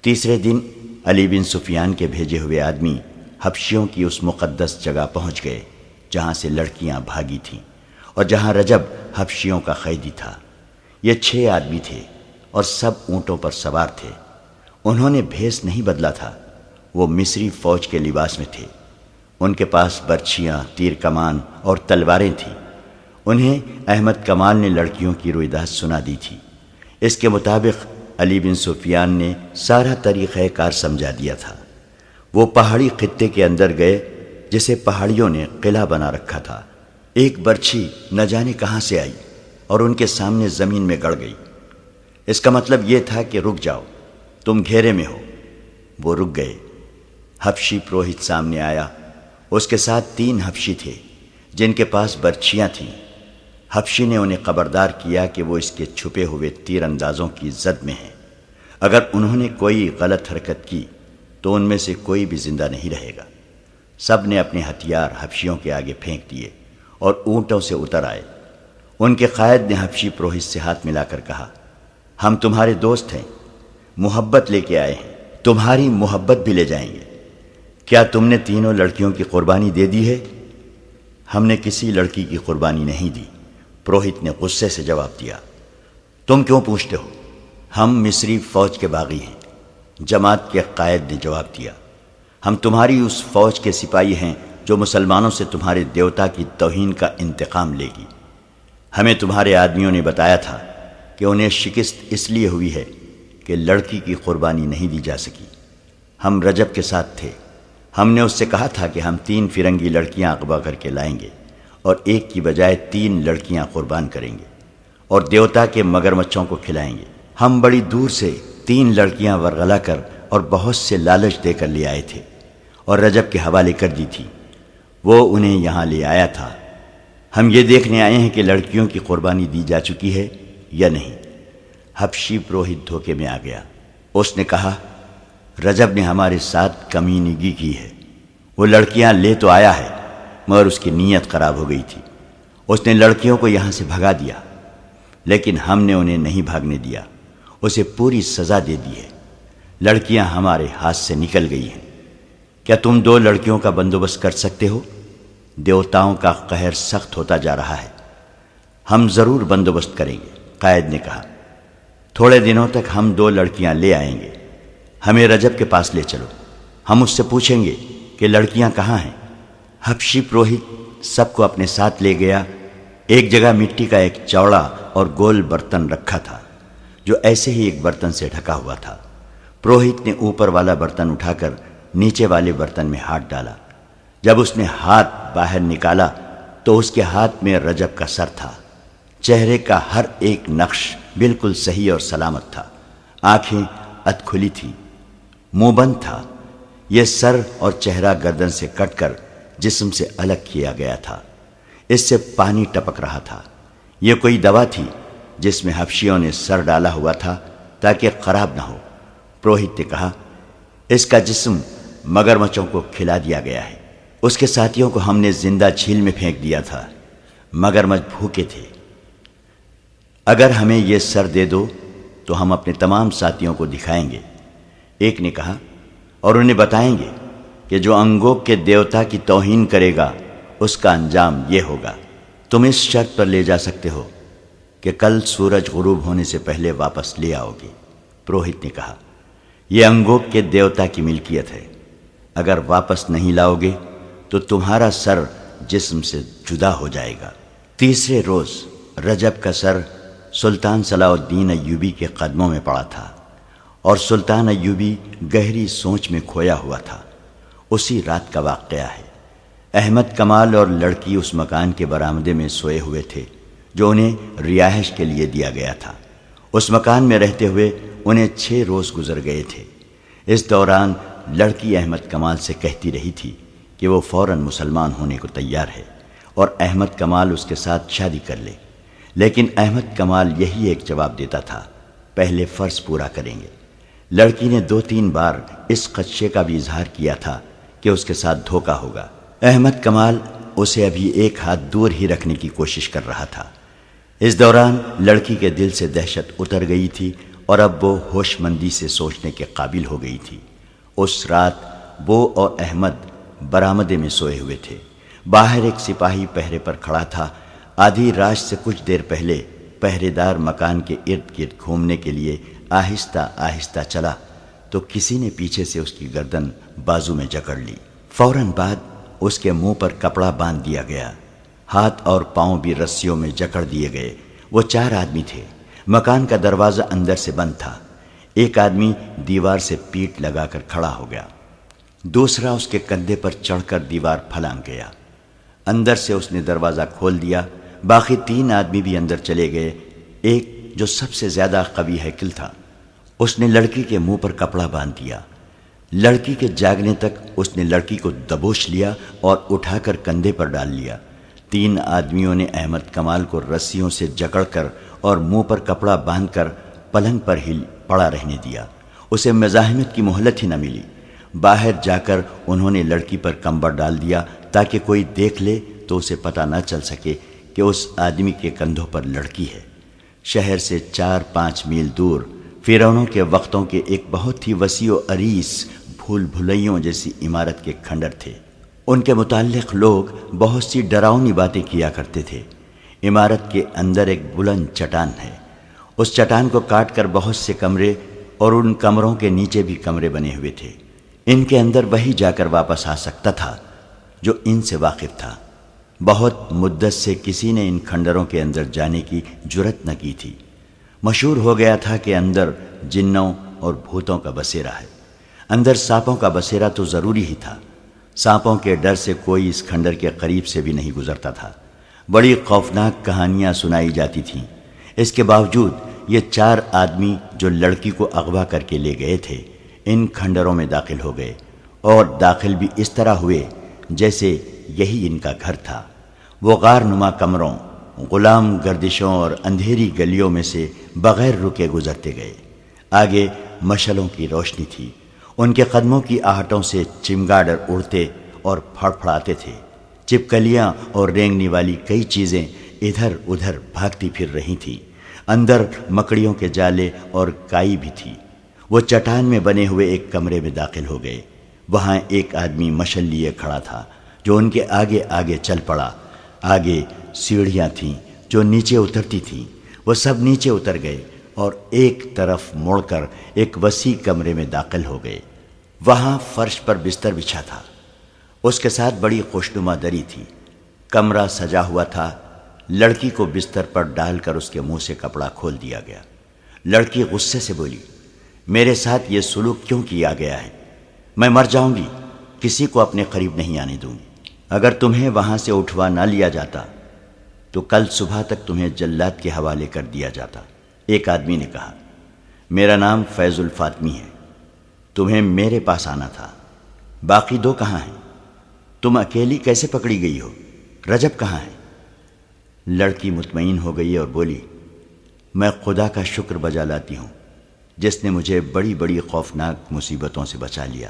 S1: تیسرے دن علی بن سفیان کے بھیجے ہوئے آدمی حبشیوں کی اس مقدس جگہ پہنچ گئے جہاں سے لڑکیاں بھاگی تھیں اور جہاں رجب حبشیوں کا قیدی تھا۔ یہ 6 آدمی تھے اور سب اونٹوں پر سوار تھے۔ انہوں نے بھیس نہیں بدلا تھا، وہ مصری فوج کے لباس میں تھے۔ ان کے پاس برچھیاں، تیر کمان اور تلواریں تھیں۔ انہیں احمد کمال نے لڑکیوں کی رویداد سنا دی تھی۔ اس کے مطابق علی بن سفیان نے سارا طریقہ کار سمجھا دیا تھا۔ وہ پہاڑی خطے کے اندر گئے جسے پہاڑیوں نے قلعہ بنا رکھا تھا۔ ایک برچھی نہ جانے کہاں سے آئی اور ان کے سامنے زمین میں گڑ گئی۔ اس کا مطلب یہ تھا کہ رک جاؤ، تم گھیرے میں ہو۔ وہ رک گئے۔ حبشی پروہت سامنے آیا۔ اس کے ساتھ 3 حبشی تھے جن کے پاس برچھیاں تھیں۔ حبشی نے انہیں خبردار کیا کہ وہ اس کے چھپے ہوئے تیر اندازوں کی زد میں ہیں۔ اگر انہوں نے کوئی غلط حرکت کی تو ان میں سے کوئی بھی زندہ نہیں رہے گا۔ سب نے اپنے ہتھیار حبشیوں کے آگے پھینک دیے اور اونٹوں سے اتر آئے۔ ان کے قائد نے حبشی پروہت سے ہاتھ ملا کر کہا ہم تمہارے دوست ہیں، محبت لے کے آئے ہیں، تمہاری محبت بھی لے جائیں گے۔ کیا تم نے تینوں لڑکیوں کی قربانی دے دی ہے؟ ہم نے کسی لڑکی کی قربانی نہیں دی، پروہت نے غصے سے جواب دیا۔ تم کیوں پوچھتے ہو؟ ہم مصری فوج کے باغی ہیں، جماعت کے قائد نے جواب دیا۔ ہم تمہاری اس فوج کے سپاہی ہیں جو مسلمانوں سے تمہارے دیوتا کی توہین کا انتقام لے گی۔ ہمیں تمہارے آدمیوں نے بتایا تھا کہ انہیں شکست اس لیے ہوئی ہے کہ لڑکی کی قربانی نہیں دی جا سکی۔ ہم رجب کے ساتھ تھے، ہم نے اس سے کہا تھا کہ ہم 3 فرنگی لڑکیاں اغوا کر کے لائیں گے اور ایک کی بجائے 3 لڑکیاں قربان کریں گے اور دیوتا کے مگرمچھوں کو کھلائیں گے۔ ہم بڑی دور سے 3 لڑکیاں ورغلا کر اور بہت سے لالچ دے کر لے آئے تھے اور رجب کے حوالے کر دی تھی، وہ انہیں یہاں لے آیا تھا۔ ہم یہ دیکھنے آئے ہیں کہ لڑکیوں کی قربانی دی جا چکی ہے یا نہیں۔ حبشی پروہت دھوکے میں آ گیا۔ اس نے کہا رجب نے ہمارے ساتھ کمینگی کی ہے، وہ لڑکیاں لے تو آیا ہے مگر اس کی نیت خراب ہو گئی تھی۔ اس نے لڑکیوں کو یہاں سے بھگا دیا، لیکن ہم نے انہیں نہیں بھاگنے دیا، اسے پوری سزا دے دی ہے۔ لڑکیاں ہمارے ہاتھ سے نکل گئی ہیں۔ کیا تم 2 لڑکیوں کا بندوبست کر سکتے ہو؟ دیوتاؤں کا قہر سخت ہوتا جا رہا ہے۔ ہم ضرور بندوبست کریں گے، قائد نے کہا۔ تھوڑے دنوں تک ہم 2 لڑکیاں لے آئیں گے، ہمیں رجب کے پاس لے چلو، ہم اس سے پوچھیں گے کہ لڑکیاں کہاں ہیں۔ حبشی پروہت سب کو اپنے ساتھ لے گیا۔ ایک جگہ مٹی کا ایک چوڑا اور گول برتن رکھا تھا جو ایسے ہی ایک برتن سے ڈھکا ہوا تھا۔ پروہت نے اوپر والا برتن اٹھا کر نیچے والے برتن میں ہاتھ ڈالا۔ جب اس نے ہاتھ باہر نکالا تو اس کے ہاتھ میں رجب کا سر تھا۔ چہرے کا ہر ایک نقش بالکل صحیح اور سلامت تھا۔ آنکھیں ادھ کھلی تھی، منہ بند تھا۔ یہ سر اور چہرہ گردن سے کٹ کر جسم سے الگ کیا گیا تھا۔ اس سے پانی ٹپک رہا تھا۔ یہ کوئی دوا تھی جس میں حبشیوں نے سر ڈالا ہوا تھا تاکہ خراب نہ ہو۔ پروہت نے کہا، اس کا جسم مگرمچھوں کو کھلا دیا گیا ہے۔ اس کے ساتھیوں کو ہم نے زندہ جھیل میں پھینک دیا تھا۔ مگرمچھ بھوکے تھے۔ اگر ہمیں یہ سر دے دو تو ہم اپنے تمام ساتھیوں کو دکھائیں گے۔ ایک نے کہا، اور انہیں بتائیں گے کہ جو انگوک کے دیوتا کی توہین کرے گا اس کا انجام یہ ہوگا۔ تم اس شرط پر لے جا سکتے ہو کہ کل سورج غروب ہونے سے پہلے واپس لے آؤ گے۔ پروہت نے کہا، یہ انگوک کے دیوتا کی ملکیت ہے۔ اگر واپس نہیں لاؤ گے تو تمہارا سر جسم سے جدا ہو جائے گا۔ تیسرے روز رجب کا سر سلطان صلاح الدین ایوبی کے قدموں میں پڑا تھا، اور سلطان ایوبی گہری سوچ میں کھویا ہوا تھا۔ اسی رات کا واقعہ ہے۔ احمد کمال اور لڑکی اس مکان کے برآمدے میں سوئے ہوئے تھے جو انہیں رہائش کے لیے دیا گیا تھا۔ اس مکان میں رہتے ہوئے انہیں 6 روز گزر گئے تھے۔ اس دوران لڑکی احمد کمال سے کہتی رہی تھی کہ وہ فوراً مسلمان ہونے کو تیار ہے اور احمد کمال اس کے ساتھ شادی کر لے، لیکن احمد کمال یہی ایک جواب دیتا تھا، پہلے فرض پورا کریں گے۔ لڑکی نے 2-3 بار اس خدشے کا بھی اظہار کیا تھا کہ اس کے ساتھ دھوکہ ہوگا۔ احمد کمال اسے ابھی ایک ہاتھ دور ہی رکھنے کی کوشش کر رہا تھا۔ اس دوران لڑکی کے دل سے دہشت اتر گئی تھی اور اب وہ ہوش مندی سے سوچنے کے قابل ہو گئی تھی۔ اس رات وہ اور احمد برآمدے میں سوئے ہوئے تھے۔ باہر ایک سپاہی پہرے پر کھڑا تھا۔ آدھی رات سے کچھ دیر پہلے پہرے دار مکان کے ارد گرد گھومنے کے لیے آہستہ آہستہ چلا تو کسی نے پیچھے سے اس کی گردن بازو میں جکڑ لی۔ فوراً بعد اس کے منہ پر کپڑا باندھ دیا گیا۔ ہاتھ اور پاؤں بھی رسیوں میں جکڑ دیے گئے۔ وہ 4 آدمی تھے۔ مکان کا دروازہ اندر سے بند تھا۔ ایک آدمی دیوار سے پیٹ لگا کر کھڑا ہو گیا، دوسرا اس کے کندھے پر چڑھ کر دیوار پھلانگ گیا۔ اندر سے اس نے دروازہ کھول دیا۔ باقی 3 آدمی بھی اندر چلے گئے۔ ایک جو سب سے زیادہ قوی ہیکل تھا، اس نے لڑکی کے منہ پر کپڑا باندھ دیا۔ لڑکی کے جاگنے تک اس نے لڑکی کو دبوچ لیا اور اٹھا کر کندھے پر ڈال لیا۔ 3 آدمیوں نے احمد کمال کو رسیوں سے جکڑ کر اور منہ پر کپڑا باندھ کر پلنگ پر ہی پڑا رہنے دیا۔ اسے مزاحمت کی مہلت ہی نہ ملی۔ باہر جا کر انہوں نے لڑکی پر کمبر ڈال دیا تاکہ کوئی دیکھ لے تو اسے پتہ نہ چل سکے کہ اس آدمی کے کندھوں پر لڑکی ہے۔ شہر سے 4-5 میل دور فرعونوں کے وقتوں کے ایک بہت ہی وسیع و عریض بھول بھلیوں جیسی عمارت کے کھنڈر تھے۔ ان کے متعلق لوگ بہت سی ڈراؤنی باتیں کیا کرتے تھے۔ عمارت کے اندر ایک بلند چٹان ہے۔ اس چٹان کو کاٹ کر بہت سے کمرے اور ان کمروں کے نیچے بھی کمرے بنے ہوئے تھے۔ ان کے اندر وہی جا کر واپس آ سکتا تھا جو ان سے واقف تھا۔ بہت مدت سے کسی نے ان کھنڈروں کے اندر جانے کی جرت نہ کی تھی۔ مشہور ہو گیا تھا کہ اندر جنوں اور بھوتوں کا بسیرا ہے۔ اندر سانپوں کا بسیرا تو ضروری ہی تھا۔ سانپوں کے ڈر سے کوئی اس کھنڈر کے قریب سے بھی نہیں گزرتا تھا۔ بڑی خوفناک کہانیاں سنائی جاتی تھیں۔ اس کے باوجود یہ 4 آدمی جو لڑکی کو اغوا کر کے لے گئے تھے ان کھنڈروں میں داخل ہو گئے، اور داخل بھی اس طرح ہوئے جیسے یہی ان کا گھر تھا۔ وہ غار نما کمروں، غلام گردشوں اور اندھیری گلیوں میں سے بغیر رکے گزرتے گئے۔ آگے مشلوں کی روشنی تھی۔ ان کے قدموں کی آہٹوں سے چمگاڈر اڑتے اور پھڑ پھڑاتے تھے۔ چپکلیاں اور رینگنے والی کئی چیزیں ادھر ادھر بھاگتی پھر رہی تھیں۔ اندر مکڑیوں کے جالے اور کائی بھی تھی۔ وہ چٹان میں بنے ہوئے ایک کمرے میں داخل ہو گئے۔ وہاں ایک آدمی مشل لیے کھڑا تھا جو ان کے آگے آگے چل پڑا۔ آگے سیڑھیاں تھیں جو نیچے اترتی تھیں۔ وہ سب نیچے اتر گئے اور ایک طرف مڑ کر ایک وسیع کمرے میں داخل ہو گئے۔ وہاں فرش پر بستر بچھا تھا۔ اس کے ساتھ بڑی خوشنما دری تھی۔ کمرہ سجا ہوا تھا۔ لڑکی کو بستر پر ڈال کر اس کے منہ سے کپڑا کھول دیا گیا۔ لڑکی غصے سے بولی، میرے ساتھ یہ سلوک کیوں کیا گیا ہے؟ میں مر جاؤں گی، کسی کو اپنے قریب نہیں آنے دوں گی۔ اگر تمہیں وہاں سے اٹھوا نہ لیا جاتا تو کل صبح تک تمہیں جلاد کے حوالے کر دیا جاتا۔ ایک آدمی نے کہا، میرا نام فیض الفاطمی ہے، تمہیں میرے پاس آنا تھا، باقی دو کہاں ہیں؟ تم اکیلی کیسے پکڑی گئی ہو؟ رجب کہاں ہے؟ لڑکی مطمئن ہو گئی اور بولی، میں خدا کا شکر بجا لاتی ہوں جس نے مجھے بڑی بڑی خوفناک مصیبتوں سے بچا لیا۔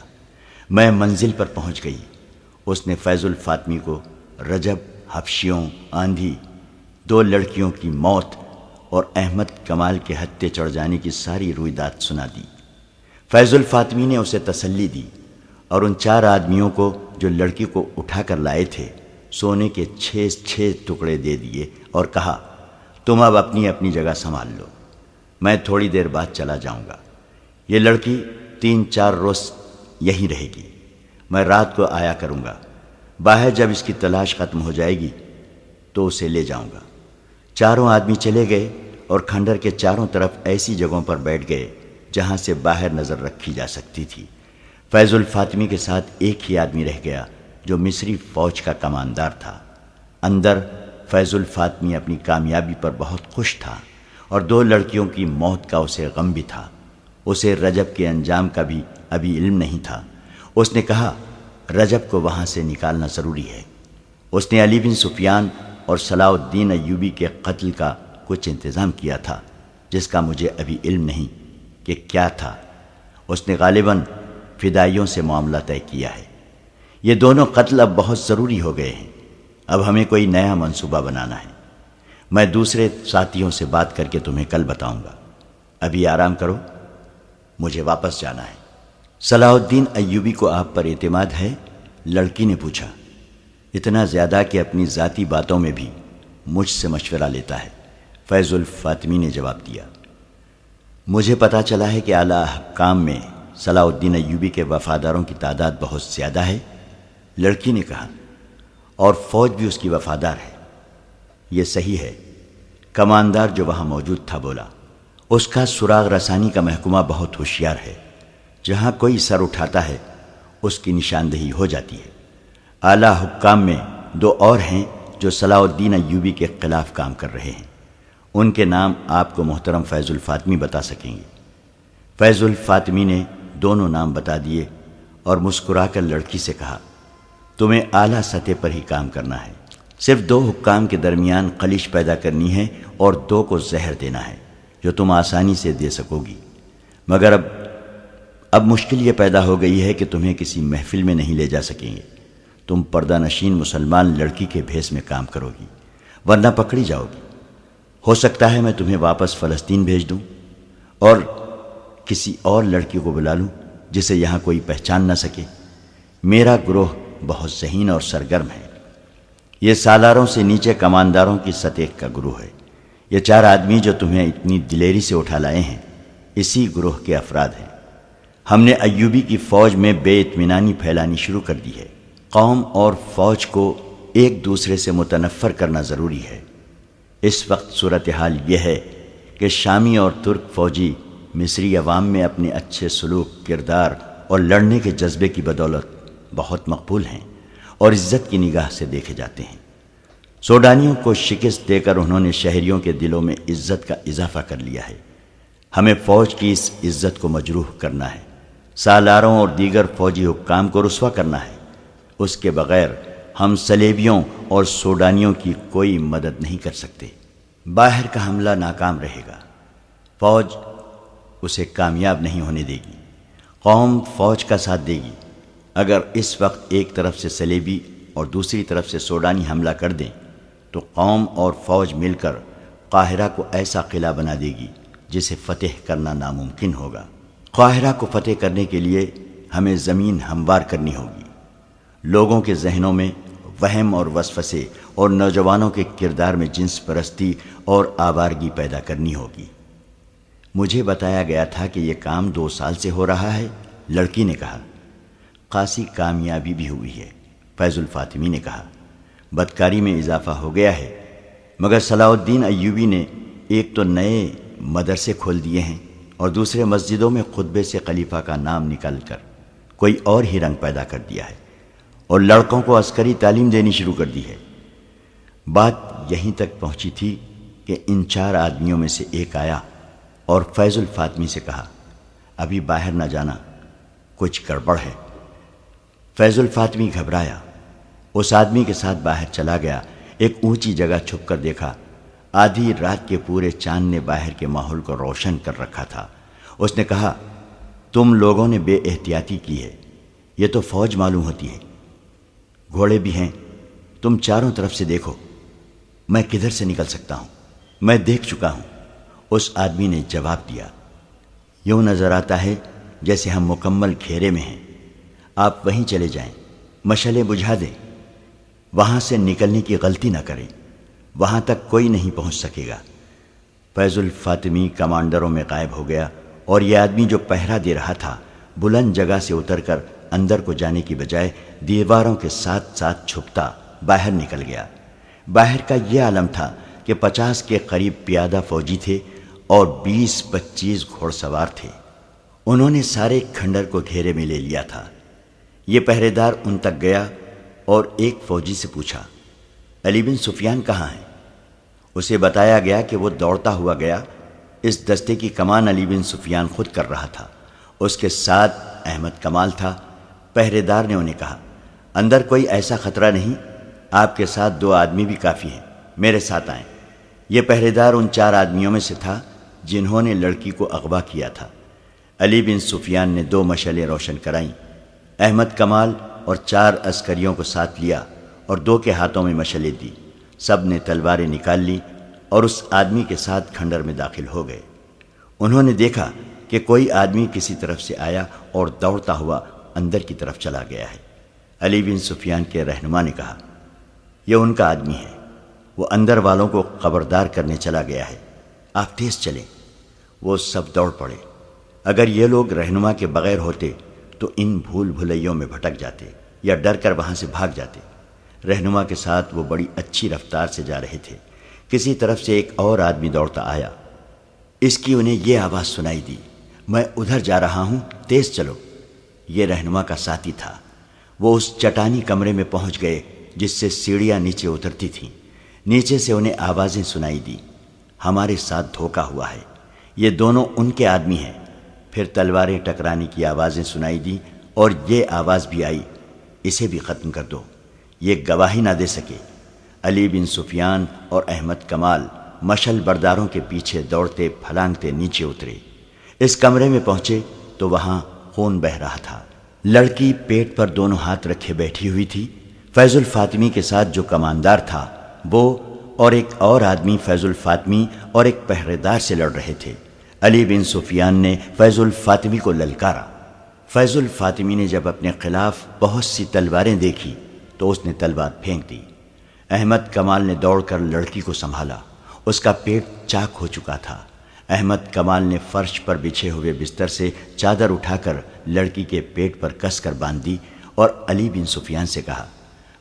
S1: میں منزل پر پہنچ گئی۔ اس نے فیض الفاطمی کو رجب، حبشیوں، آندھی، دو لڑکیوں کی موت اور احمد کمال کے ہتھے چڑھ جانے کی ساری رویداد سنا دی۔ فیض الفاطمی نے اسے تسلی دی اور ان 4 آدمیوں کو جو لڑکی کو اٹھا کر لائے تھے سونے کے 6 ٹکڑے دے دیے اور کہا، تم اب اپنی اپنی جگہ سنبھال لو، میں تھوڑی دیر بعد چلا جاؤں گا۔ یہ لڑکی 3-4 روز یہیں رہے گی، میں رات کو آیا کروں گا، باہر جب اس کی تلاش ختم ہو جائے گی تو اسے لے جاؤں گا۔ 4 آدمی چلے گئے اور کھنڈر کے چاروں طرف ایسی جگہوں پر بیٹھ گئے جہاں سے باہر نظر رکھی جا سکتی تھی۔ فیض الفاطمی کے ساتھ ایک ہی آدمی رہ گیا جو مصری فوج کا کماندار تھا۔ اندر فیض الفاطمی اپنی کامیابی پر بہت خوش تھا اور 2 لڑکیوں کی موت کا اسے غم بھی تھا۔ اسے رجب کے انجام کا بھی ابھی علم نہیں تھا۔ اس نے کہا، رجب کو وہاں سے نکالنا ضروری ہے۔ اس نے علی بن سفیان اور صلاح الدین ایوبی کے قتل کا کچھ انتظام کیا تھا جس کا مجھے ابھی علم نہیں کہ کیا تھا۔ اس نے غالباً فدائیوں سے معاملہ طے کیا ہے۔ یہ دونوں قتل اب بہت ضروری ہو گئے ہیں۔ اب ہمیں کوئی نیا منصوبہ بنانا ہے۔ میں دوسرے ساتھیوں سے بات کر کے تمہیں کل بتاؤں گا۔ ابھی آرام کرو، مجھے واپس جانا ہے۔ صلاح الدین ایوبی کو آپ پر اعتماد ہے؟ لڑکی نے پوچھا۔ اتنا زیادہ کہ اپنی ذاتی باتوں میں بھی مجھ سے مشورہ لیتا ہے، فیض الفاطمی نے جواب دیا۔ مجھے پتا چلا ہے کہ اعلیٰ حکام میں صلاح الدین ایوبی کے وفاداروں کی تعداد بہت زیادہ ہے، لڑکی نے کہا، اور فوج بھی اس کی وفادار ہے۔ یہ صحیح ہے، کماندار جو وہاں موجود تھا بولا۔ اس کا سراغ رسانی کا محکمہ بہت ہوشیار ہے، جہاں کوئی سر اٹھاتا ہے اس کی نشاندہی ہو جاتی ہے۔ اعلیٰ حکام میں 2 اور ہیں جو صلاح الدین ایوبی کے خلاف کام کر رہے ہیں، ان کے نام آپ کو محترم فیض الفاطمی بتا سکیں گے۔ فیض الفاطمی نے دونوں نام بتا دیے اور مسکرا کر لڑکی سے کہا، تمہیں اعلیٰ سطح پر ہی کام کرنا ہے، صرف 2 حکام کے درمیان خلیش پیدا کرنی ہے اور 2 کو زہر دینا ہے جو تم آسانی سے دے سکو گی، مگر اب مشکل یہ پیدا ہو گئی ہے کہ تمہیں کسی محفل میں نہیں لے جا سکیں گے۔ تم پردہ نشین مسلمان لڑکی کے بھیس میں کام کرو گی ورنہ پکڑی جاؤ گی۔ ہو سکتا ہے میں تمہیں واپس فلسطین بھیج دوں اور کسی اور لڑکی کو بلا لوں جسے یہاں کوئی پہچان نہ سکے۔ میرا گروہ بہت ذہین اور سرگرم ہے، یہ سالاروں سے نیچے کمانداروں کی سطح کا گروہ ہے۔ یہ 4 آدمی جو تمہیں اتنی دلیری سے اٹھا لائے ہیں اسی گروہ کے افراد ہیں۔ ہم نے ایوبی کی فوج میں بے اطمینانی پھیلانی شروع کر دی ہے۔ قوم اور فوج کو ایک دوسرے سے متنفر کرنا ضروری ہے۔ اس وقت صورتحال یہ ہے کہ شامی اور ترک فوجی مصری عوام میں اپنے اچھے سلوک، کردار اور لڑنے کے جذبے کی بدولت بہت مقبول ہیں اور عزت کی نگاہ سے دیکھے جاتے ہیں۔ سوڈانیوں کو شکست دے کر انہوں نے شہریوں کے دلوں میں عزت کا اضافہ کر لیا ہے۔ ہمیں فوج کی اس عزت کو مجروح کرنا ہے، سالاروں اور دیگر فوجی حکام کو رسوا کرنا ہے۔ اس کے بغیر ہم صلیبیوں اور سوڈانیوں کی کوئی مدد نہیں کر سکتے۔ باہر کا حملہ ناکام رہے گا، فوج اسے کامیاب نہیں ہونے دے گی، قوم فوج کا ساتھ دے گی۔ اگر اس وقت ایک طرف سے صلیبی اور دوسری طرف سے سوڈانی حملہ کر دیں تو قوم اور فوج مل کر قاہرہ کو ایسا قلعہ بنا دے گی جسے فتح کرنا ناممکن ہوگا۔ قاہرہ کو فتح کرنے کے لیے ہمیں زمین ہموار کرنی ہوگی، لوگوں کے ذہنوں میں وہم اور وسوسے اور نوجوانوں کے کردار میں جنس پرستی اور آوارگی پیدا کرنی ہوگی۔ مجھے بتایا گیا تھا کہ یہ کام 2 سال سے ہو رہا ہے، لڑکی نے کہا۔ خاصی کامیابی بھی ہوئی ہے، فیض الفاطمی نے کہا۔ بدکاری میں اضافہ ہو گیا ہے، مگر صلاح الدین ایوبی نے ایک تو نئے مدرسے کھول دیے ہیں اور دوسرے مسجدوں میں خطبے سے خلیفہ کا نام نکال کر کوئی اور ہی رنگ پیدا کر دیا ہے۔ اور لڑکوں کو عسکری تعلیم دینی شروع کر دی ہے۔ بات یہیں تک پہنچی تھی کہ ان 4 آدمیوں میں سے ایک آیا اور فیض الفاطمی سے کہا، ابھی باہر نہ جانا، کچھ گڑبڑ ہے۔ فیض الفاطمی گھبرایا، اس آدمی کے ساتھ باہر چلا گیا۔ ایک اونچی جگہ چھپ کر دیکھا، آدھی رات کے پورے چاند نے باہر کے ماحول کو روشن کر رکھا تھا۔ اس نے کہا، تم لوگوں نے بے احتیاطی کی ہے، یہ تو فوج معلوم ہوتی ہے، گھوڑے بھی ہیں، تم چاروں طرف سے دیکھو، میں کدھر سے نکل سکتا ہوں؟ میں دیکھ چکا ہوں۔ اس آدمی نے جواب دیا، یوں نظر آتا ہے جیسے ہم مکمل گھیرے میں ہیں، آپ وہیں چلے جائیں، مشعلیں بجھا دیں، وہاں سے نکلنے کی غلطی نہ کریں، وہاں تک کوئی نہیں پہنچ سکے گا۔ فیض الفاطمی کمانڈروں میں غائب ہو گیا اور یہ آدمی جو پہرا دے رہا تھا بلند جگہ سے اتر کر اندر کو جانے کی بجائے دیواروں کے ساتھ ساتھ چھپتا باہر نکل گیا۔ باہر کا یہ عالم تھا کہ 50 کے قریب پیادہ فوجی تھے اور 20-25 گھوڑ سوار تھے۔ انہوں نے سارے کھنڈر کو گھیرے میں لے لیا تھا۔ یہ پہرے دار ان تک گیا اور ایک فوجی سے پوچھا، علی بن سفیان کہاں ہیں؟ اسے بتایا گیا کہ وہ دوڑتا ہوا گیا۔ اس دستے کی کمان علی بن سفیان خود کر رہا تھا، اس کے ساتھ احمد کمال تھا۔ پہرے دار نے انہیں کہا، اندر کوئی ایسا خطرہ نہیں، آپ کے ساتھ 2 آدمی بھی کافی ہیں، میرے ساتھ آئیں۔ یہ پہرے دار ان 4 آدمیوں میں سے تھا جنہوں نے لڑکی کو اغوا کیا تھا۔ علی بن سفیان نے 2 مشعلیں روشن کرائیں، احمد کمال اور 4 عسکریوں کو ساتھ لیا اور 2 کے ہاتھوں میں مشعلیں دی۔ سب نے تلواریں نکال لی اور اس آدمی کے ساتھ کھنڈر میں داخل ہو گئے۔ انہوں نے دیکھا کہ کوئی آدمی کسی طرف سے آیا اور دوڑتا ہوا اندر کی طرف چلا گیا ہے۔ علی بن سفیان کے رہنما نے کہا، یہ ان کا آدمی ہے، وہ اندر والوں کو خبردار کرنے چلا گیا ہے، آپ تیز چلیں۔ وہ سب دوڑ پڑے۔ اگر یہ لوگ رہنما کے بغیر ہوتے تو ان بھول بھلیوں میں بھٹک جاتے یا ڈر کر وہاں سے بھاگ جاتے۔ رہنما کے ساتھ وہ بڑی اچھی رفتار سے جا رہے تھے۔ کسی طرف سے ایک اور آدمی دوڑتا آیا، اس کی انہیں یہ آواز سنائی دی، میں ادھر جا رہا ہوں، تیز چلو۔ یہ رہنما کا ساتھی تھا۔ وہ اس چٹانی کمرے میں پہنچ گئے جس سے سیڑھیاں نیچے اترتی تھیں۔ نیچے سے انہیں آوازیں سنائی دی، ہمارے ساتھ دھوکا ہوا ہے، یہ دونوں ان کے آدمی ہیں۔ پھر تلواریں ٹکرانے کی آوازیں سنائی دی اور یہ آواز بھی آئی، اسے بھی ختم کر دو، یہ گواہی نہ دے سکے۔ علی بن سفیان اور احمد کمال مشعل برداروں کے پیچھے دوڑتے پھلانگتے نیچے اترے۔ اس کمرے میں پہنچے تو وہاں خون بہہ رہا تھا۔ لڑکی پیٹ پر دونوں ہاتھ رکھے بیٹھی ہوئی تھی۔ فیض الفاطمی کے ساتھ جو کماندار تھا وہ اور ایک اور آدمی فیض الفاطمی اور ایک پہرے دار سے لڑ رہے تھے۔ علی بن سفیان نے فیض الفاطمی کو للکارا۔ فیض الفاطمی نے جب اپنے خلاف بہت سی تلواریں دیکھی تو اس نے تلوار پھینک دی۔ احمد کمال نے دوڑ کر لڑکی کو سنبھالا، اس کا پیٹ چاک ہو چکا تھا۔ احمد کمال نے فرش پر بچھے ہوئے بستر سے چادر اٹھا کر لڑکی کے پیٹ پر کس کر باندھ دی اور علی بن سفیان سے کہا،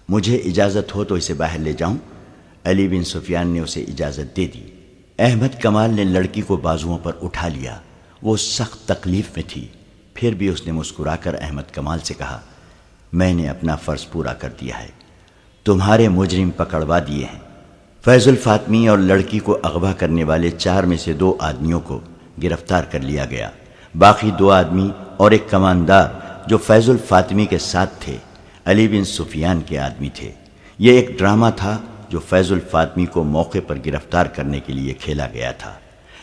S1: مجھے اجازت ہو تو اسے باہر لے جاؤں۔ علی بن سفیان نے اسے اجازت دے دی۔ احمد کمال نے لڑکی کو بازوؤں پر اٹھا لیا۔ وہ سخت تکلیف میں تھی، پھر بھی اس نے مسکرا کر احمد کمال سے کہا، میں نے اپنا فرض پورا کر دیا ہے، تمہارے مجرم پکڑوا دیے ہیں۔ فیض الفاطمی اور لڑکی کو اغوا کرنے والے 4 میں سے 2 آدمیوں کو گرفتار کر لیا گیا۔ باقی 2 آدمی اور ایک کماندار جو فیض الفاطمی کے ساتھ تھے علی بن سفیان کے آدمی تھے۔ یہ ایک ڈرامہ تھا جو فیض الفاطمی کو موقع پر گرفتار کرنے کے لیے کھیلا گیا تھا۔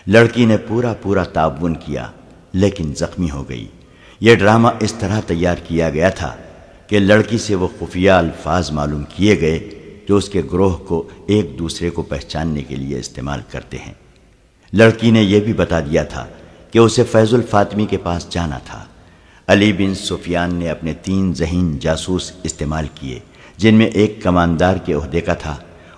S1: لڑکی نے پورا تعاون کیا لیکن زخمی ہو گئی۔ یہ ڈرامہ اس طرح تیار کیا گیا تھا کہ لڑکی سے وہ خفیہ الفاظ معلوم کیے گئے جو اس کے گروہ کو ایک دوسرے کو پہچاننے کے لیے استعمال کرتے ہیں۔ لڑکی نے یہ بھی بتا دیا تھا کہ اسے فیض الفاطمی کے پاس جانا تھا۔ علی بن سفیان نے اپنے 3 ذہین جاسوس استعمال کیے جن میں ایک کماندار کے عہدے کا تھا۔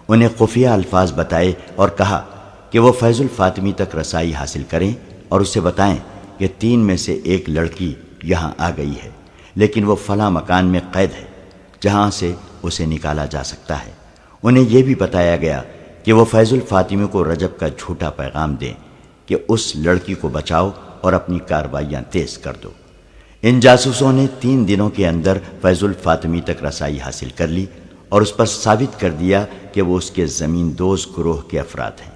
S1: انہیں خفیہ الفاظ بتائے اور کہا کہ وہ فیض الفاطمی تک رسائی حاصل کریں اور اسے بتائیں کہ 3 میں سے ایک لڑکی یہاں آ گئی ہے لیکن وہ فلاں مکان میں قید ہے جہاں سے اسے نکالا جا سکتا ہے۔ انہیں یہ بھی بتایا گیا کہ وہ فیض الفاطمی کو رجب کا جھوٹا پیغام دیں کہ اس لڑکی کو بچاؤ اور اپنی کارروائیاں تیز کر دو۔ ان جاسوسوں نے 3 دنوں کے اندر فیض الفاطمی تک رسائی حاصل کر لی اور اس پر ثابت کر دیا کہ وہ اس کے زمین دوز گروہ کے افراد ہیں۔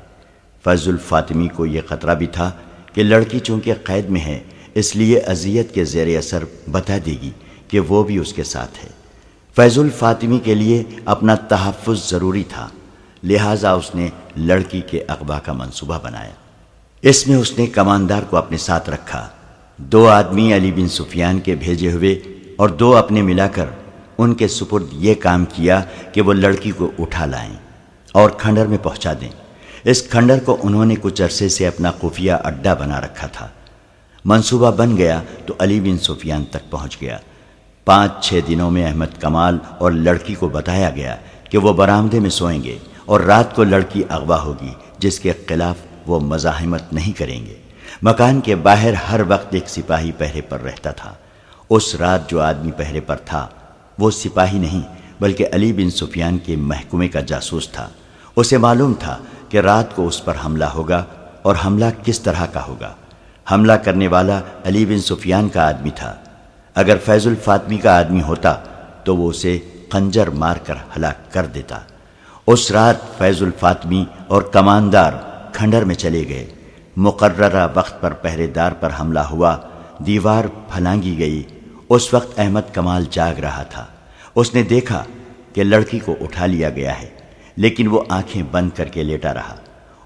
S1: فیض الفاطمی کو یہ خطرہ بھی تھا کہ لڑکی چونکہ قید میں ہے اس لیے اذیت کے زیر اثر بتا دے گی کہ وہ بھی اس کے ساتھ ہے۔ فیض الفاطمی کے لیے اپنا تحفظ ضروری تھا، لہٰذا اس نے لڑکی کے اغوا کا منصوبہ بنایا۔ اس میں اس نے کماندار کو اپنے ساتھ رکھا، 2 آدمی علی بن سفیان کے بھیجے ہوئے اور 2 اپنے ملا کر ان کے سپرد یہ کام کیا کہ وہ لڑکی کو اٹھا لائیں اور کھنڈر میں پہنچا دیں۔ اس کھنڈر کو انہوں نے کچھ عرصے سے اپنا خفیہ اڈا بنا رکھا تھا۔ منصوبہ بن گیا تو علی بن سفیان تک پہنچ گیا۔ 5-6 دنوں میں احمد کمال اور لڑکی کو بتایا گیا کہ وہ برآمدے میں سوئیں گے اور رات کو لڑکی اغوا ہوگی، جس کے خلاف وہ مزاحمت نہیں کریں گے۔ مکان کے باہر ہر وقت ایک سپاہی پہرے پر رہتا تھا۔ اس رات جو آدمی پہرے پر تھا وہ سپاہی نہیں بلکہ علی بن سفیان کے محکمے کا جاسوس تھا۔ اسے معلوم تھا کہ رات کو اس پر حملہ ہوگا اور حملہ کس طرح کا ہوگا۔ حملہ کرنے والا علی بن سفیان کا آدمی تھا۔ اگر فیض الفاطمی کا آدمی ہوتا تو وہ اسے خنجر مار کر ہلاک کر دیتا۔ اس رات فیض الفاطمی اور کماندار کھنڈر میں چلے گئے۔ مقررہ وقت پر پہرے دار پر حملہ ہوا، دیوار پھلانگی گئی۔ اس وقت احمد کمال جاگ رہا تھا۔ اس نے دیکھا کہ لڑکی کو اٹھا لیا گیا ہے، لیکن وہ آنکھیں بند کر کے لیٹا رہا۔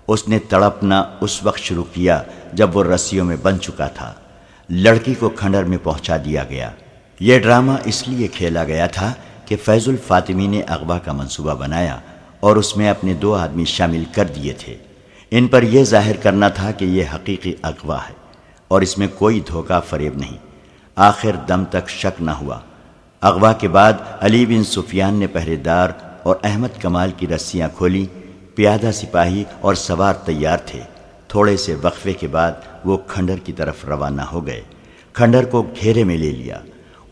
S1: اس نے تڑپنا اس وقت شروع کیا جب وہ رسیوں میں بند چکا تھا۔ لڑکی کو کھنڈر میں پہنچا دیا گیا۔ یہ ڈرامہ اس لیے کھیلا گیا تھا کہ فیض الفاطمی نے اغوا کا منصوبہ بنایا اور اس میں اپنے 2 آدمی شامل کر دیے تھے۔ ان پر یہ ظاہر کرنا تھا کہ یہ حقیقی اغوا ہے اور اس میں کوئی دھوکہ فریب نہیں۔ آخر دم تک شک نہ ہوا۔ اغوا کے بعد علی بن سفیان نے پہرے دار اور احمد کمال کی رسیاں کھولی۔ پیادہ سپاہی اور سوار تیار تھے۔ تھوڑے سے وقفے کے بعد وہ کھنڈر کی طرف روانہ ہو گئے۔ کھنڈر کو گھیرے میں لے لیا۔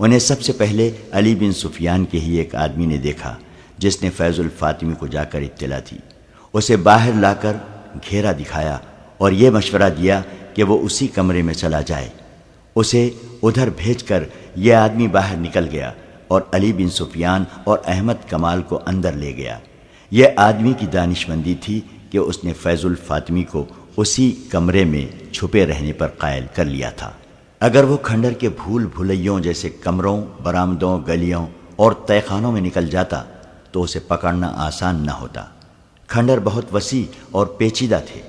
S1: انہیں سب سے پہلے علی بن سفیان کے ہی ایک آدمی نے دیکھا جس نے فیض الفاطمی کو جا کر اطلاع دی۔ اسے باہر لا کر گھیرا دکھایا اور یہ مشورہ دیا کہ وہ اسی کمرے میں چلا جائے۔ اسے ادھر بھیج کر یہ آدمی باہر نکل گیا اور علی بن سفیان اور احمد کمال کو اندر لے گیا۔ یہ آدمی کی دانشمندی تھی کہ اس نے فیض الفاطمی کو اسی کمرے میں چھپے رہنے پر قائل کر لیا تھا۔ اگر وہ کھنڈر کے بھول بھلیوں جیسے کمروں، برآمدوں، گلیوں اور تہہ خانوں میں نکل جاتا تو اسے پکڑنا آسان نہ ہوتا۔ کھنڈر بہت وسیع اور پیچیدہ تھے۔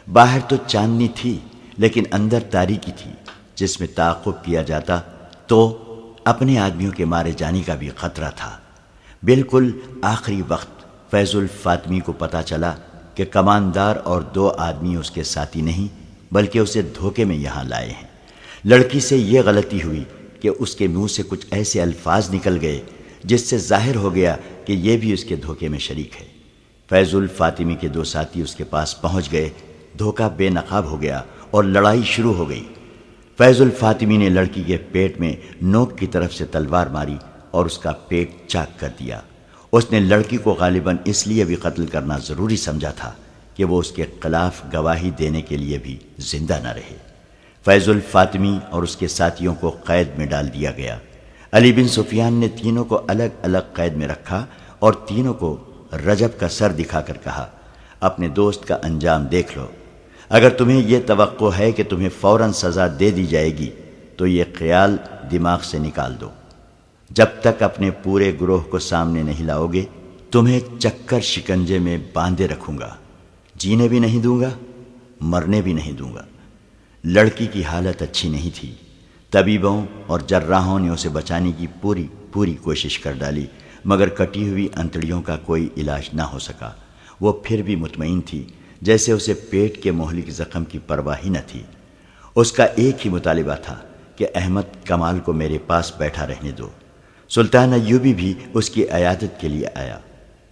S1: باہر تو چاندنی تھی لیکن اندر تاریکی تھی۔ جس میں تعاقب کیا جاتا تو اپنے آدمیوں کے مارے جانے کا بھی خطرہ تھا۔ بالکل آخری وقت فیض الفاطمی کو پتہ چلا کہ کماندار اور 2 آدمی اس کے ساتھی نہیں بلکہ اسے دھوکے میں یہاں لائے ہیں۔ لڑکی سے یہ غلطی ہوئی کہ اس کے منہ سے کچھ ایسے الفاظ نکل گئے جس سے ظاہر ہو گیا کہ یہ بھی اس کے دھوکے میں شریک ہے۔ فیض الفاطمی کے 2 ساتھی اس کے پاس پہنچ گئے۔ دھوکہ بے نقاب ہو گیا اور لڑائی شروع ہو گئی۔ فیض الفاطمی نے لڑکی کے پیٹ میں نوک کی طرف سے تلوار ماری اور اس کا پیٹ چاک کر دیا۔ اس نے لڑکی کو غالباً اس لیے بھی قتل کرنا ضروری سمجھا تھا کہ وہ اس کے خلاف گواہی دینے کے لیے بھی زندہ نہ رہے۔ فیض الفاطمی اور اس کے ساتھیوں کو قید میں ڈال دیا گیا۔ علی بن سفیان نے تینوں کو الگ الگ قید میں رکھا اور تینوں کو رجب کا سر دکھا کر کہا، اپنے دوست کا انجام دیکھ لو۔ اگر تمہیں یہ توقع ہے کہ تمہیں فوراً سزا دے دی جائے گی تو یہ خیال دماغ سے نکال دو۔ جب تک اپنے پورے گروہ کو سامنے نہیں لاؤ گے تمہیں چکر شکنجے میں باندھے رکھوں گا، جینے بھی نہیں دوں گا، مرنے بھی نہیں دوں گا۔ لڑکی کی حالت اچھی نہیں تھی۔ طبیبوں اور جراحوں نے اسے بچانے کی پوری کوشش کر ڈالی مگر کٹی ہوئی انتڑیوں کا کوئی علاج نہ ہو سکا۔ وہ پھر بھی مطمئن تھی، جیسے اسے پیٹ کے مہلک زخم کی پرواہ ہی نہ تھی۔ اس کا ایک ہی مطالبہ تھا کہ احمد کمال کو میرے پاس بیٹھا رہنے دو۔ سلطان ایوبی بھی اس کی عیادت کے لیے آیا۔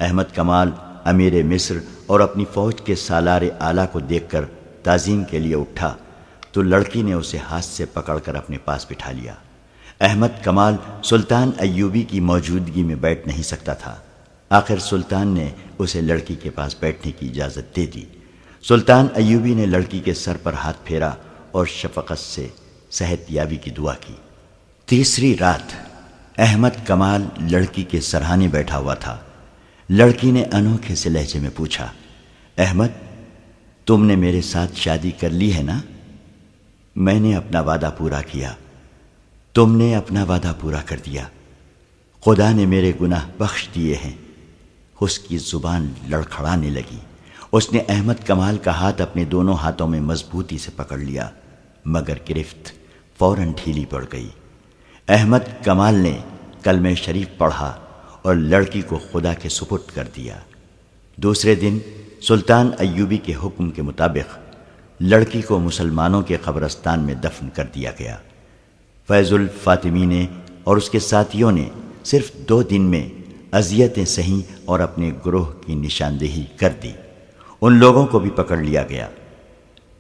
S1: احمد کمال امیر مصر اور اپنی فوج کے سالار اعلیٰ کو دیکھ کر تعظیم کے لیے اٹھا تو لڑکی نے اسے ہاتھ سے پکڑ کر اپنے پاس بٹھا لیا۔ احمد کمال سلطان ایوبی کی موجودگی میں بیٹھ نہیں سکتا تھا۔ آخر سلطان نے اسے لڑکی کے پاس بیٹھنے کی اجازت دے دی۔ سلطان ایوبی نے لڑکی کے سر پر ہاتھ پھیرا اور شفقت سے صحت یابی کی دعا کی۔ تیسری رات احمد کمال لڑکی کے سرہانے بیٹھا ہوا تھا۔ لڑکی نے انوکھے سے لہجے میں پوچھا، احمد، تم نے میرے ساتھ شادی کر لی ہے نا؟ میں نے اپنا وعدہ پورا کیا۔ تم نے اپنا وعدہ پورا کر دیا۔ خدا نے میرے گناہ بخش دیے ہیں۔ اس کی زبان لڑکھڑانے لگی۔ اس نے احمد کمال کا ہاتھ اپنے دونوں ہاتھوں میں مضبوطی سے پکڑ لیا، مگر گرفت فوراً ڈھیلی پڑ گئی۔ احمد کمال نے کلمہ شریف پڑھا اور لڑکی کو خدا کے سپرد کر دیا۔ دوسرے دن سلطان ایوبی کے حکم کے مطابق لڑکی کو مسلمانوں کے قبرستان میں دفن کر دیا گیا۔ فیض الفاطمی نے اور اس کے ساتھیوں نے صرف 2 دن میں اذیتیں سہیں اور اپنے گروہ کی نشاندہی کر دی۔ ان لوگوں کو بھی پکڑ لیا گیا۔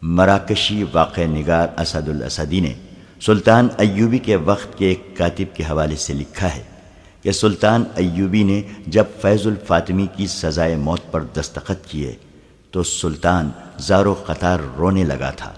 S1: مراکشی واقع نگار اسد الاسدی نے سلطان ایوبی کے وقت کے ایک کاتب کے حوالے سے لکھا ہے کہ سلطان ایوبی نے جب فیض الفاطمی کی سزائے موت پر دستخط کیے تو سلطان زار و قطار رونے لگا تھا۔